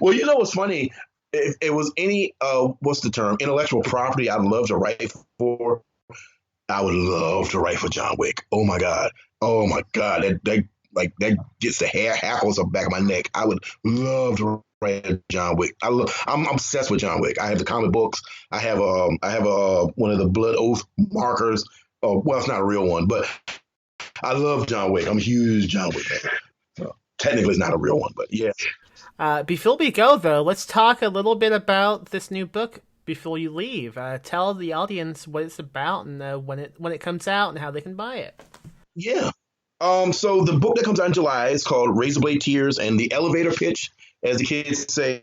Well, you know what's funny? If it was any what's the term? Intellectual property I'd love to write for. I would love to write for John Wick. Oh my God. That gets the hackles up the back of my neck. I would love to write John Wick. I'm obsessed with John Wick. I have the comic books. I have one of the Blood Oath markers. Well, it's not a real one, but I love John Wick. I'm a huge John Wick fan. So, technically, it's not a real one, but yeah. Before we go, though, let's talk a little bit about this new book before you leave. Tell the audience what it's about and when it comes out and how they can buy it. Yeah. So the book that comes out in July is called Razorblade Tears, and the elevator pitch, as the kids say,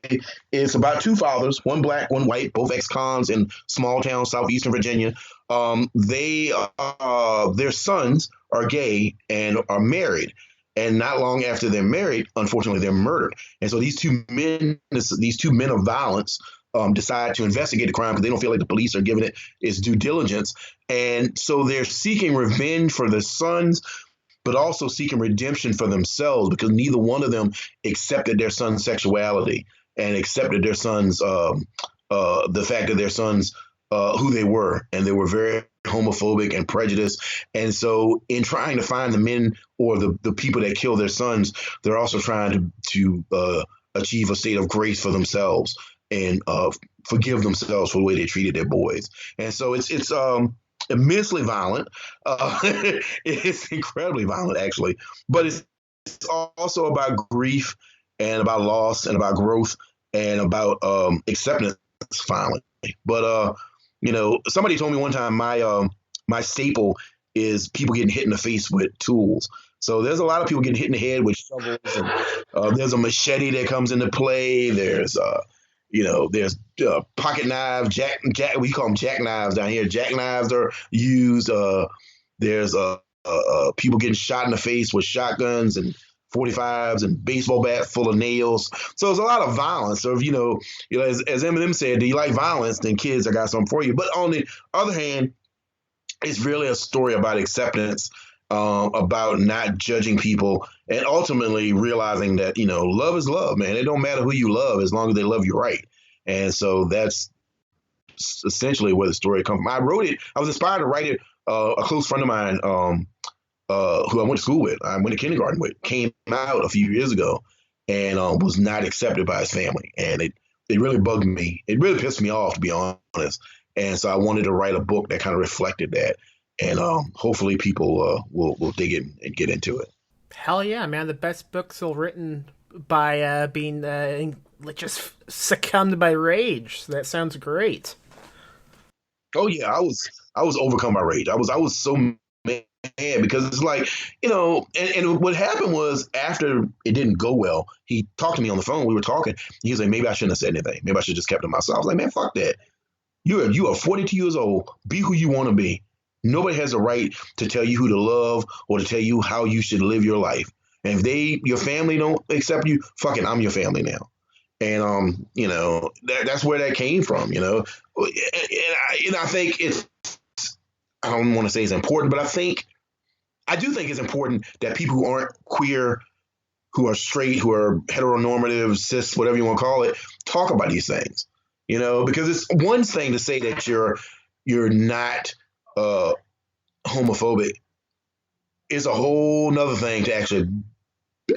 is about two fathers, one black, one white, both ex-cons in small town southeastern Virginia. Their sons are gay and are married. And not long after they're married, unfortunately, they're murdered. And so these two men of violence decide to investigate the crime because they don't feel like the police are giving it its due diligence. And so they're seeking revenge for their sons, but also seeking redemption for themselves because neither one of them accepted their son's sexuality and accepted their son's the fact that their sons who they were, and they were very homophobic and prejudiced. And so, in trying to find the men or the people that kill their sons, they're also trying to achieve a state of grace for themselves and forgive themselves for the way they treated their boys. And so, it's immensely violent. It's incredibly violent, actually, but it's also about grief and about loss and about growth and about acceptance finally. But somebody told me one time my staple is people getting hit in the face with tools. So there's a lot of people getting hit in the head with shovels, and there's a machete that comes into play. There's pocket knives, we call them jackknives down here. Jackknives are used. There's people getting shot in the face with shotguns and 45s and baseball bat full of nails. So there's a lot of violence. So if, as Eminem said, do you like violence? Then kids, I got something for you. But on the other hand, it's really a story about acceptance, about not judging people, and ultimately realizing that, love is love, man. It don't matter who you love as long as they love you right. And so that's essentially where the story comes from. I wrote it. I was inspired to write it. A close friend of mine, who I went to school with, I went to kindergarten with, came out a few years ago and was not accepted by his family. And it really bugged me. It really pissed me off, to be honest. And so I wanted to write a book that kind of reflected that. And hopefully people will dig in and get into it. Hell yeah, man. The best books are written by being just succumbed by rage. So that sounds great. Oh, yeah. I was overcome by rage. I was so mad because it's like, and what happened was after it didn't go well, he talked to me on the phone. We were talking. He was like, maybe I shouldn't have said anything. Maybe I should just kept it myself. I was like, man, fuck that. You are 42 years old. Be who you want to be. Nobody has a right to tell you who to love or to tell you how you should live your life. And if your family don't accept you, fuck it, I'm your family now. And that's where that came from. And I think I don't want to say it's important, but I do think it's important that people who aren't queer, who are straight, who are heteronormative, cis, whatever you want to call it, talk about these things. Because it's one thing to say that you're not homophobic. It's a whole nother thing to actually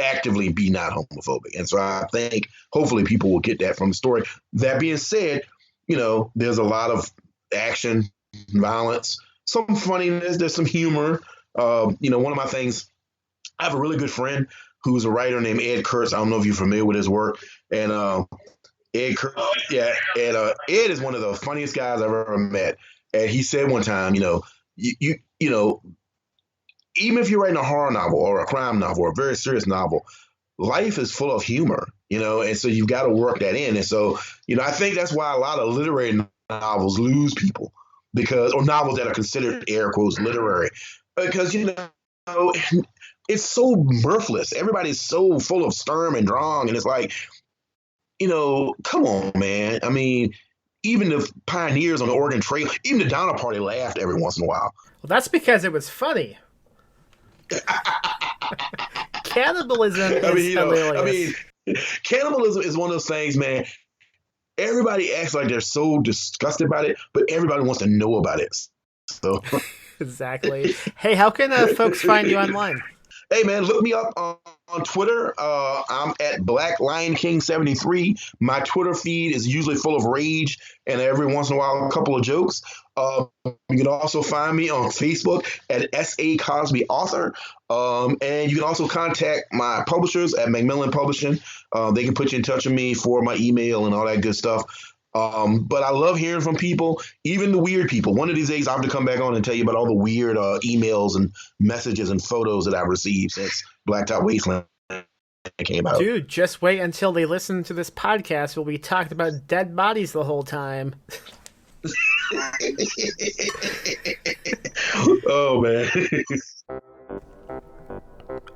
actively be not homophobic. And so I think hopefully people will get that from the story. That being said, there's a lot of action, violence, some funniness, there's some humor. One of my things, I have a really good friend who's a writer named Ed Kurtz. I don't know if you're familiar with his work. And Ed Kurtz, yeah, and Ed is one of the funniest guys I've ever met. And he said one time, you even if you're writing a horror novel or a crime novel or a very serious novel, life is full of humor, and so you've got to work that in. And so, I think that's why a lot of literary novels lose people or novels that are considered air quotes literary, because, it's so mirthless. Everybody's so full of Sturm and Drang, and it's like, come on, man. I mean, even the pioneers on the Oregon Trail, even the Donner Party laughed every once in a while. Well, that's because it was funny. Cannibalism is hilarious. Cannibalism is one of those things, man. Everybody acts like they're so disgusted about it, but everybody wants to know about it. So exactly. Hey, how can folks find you online? Hey, man, look me up on Twitter. I'm at Black Lion King 73. My Twitter feed is usually full of rage and every once in a while a couple of jokes. You can also find me on Facebook at S.A. Cosby Author. And you can also contact my publishers at Macmillan Publishing. They can put you in touch with me for my email and all that good stuff. But I love hearing from people, even the weird people. One of these days, I have to come back on and tell you about all the weird emails and messages and photos that I've received since Blacktop Wasteland came out. Dude, just wait until they listen to this podcast. We'll be talking about dead bodies the whole time. Oh, man.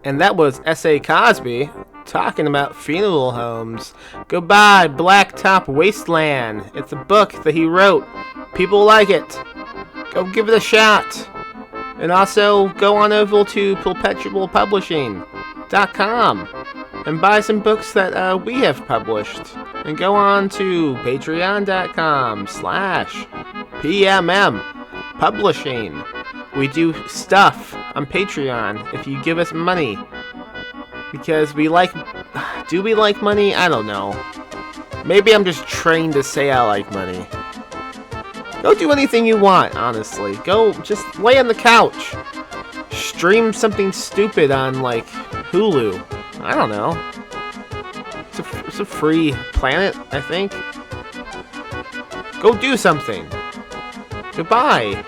And that was S.A. Cosby talking about funeral homes. Go buy Blacktop Wasteland. It's a book that he wrote. People like it. Go give it a shot. And also go on over to perpetualpublishing.com and buy some books that we have published. And go on to patreon.com/ PMM Publishing. We do stuff on Patreon if you give us money. Because we like... Do we like money? I don't know. Maybe I'm just trained to say I like money. Go do anything you want, honestly. Go just lay on the couch. Stream something stupid on, like, Hulu. I don't know. It's a free planet, I think. Go do something. Goodbye.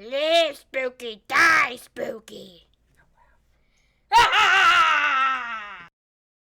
Live spooky, die spooky.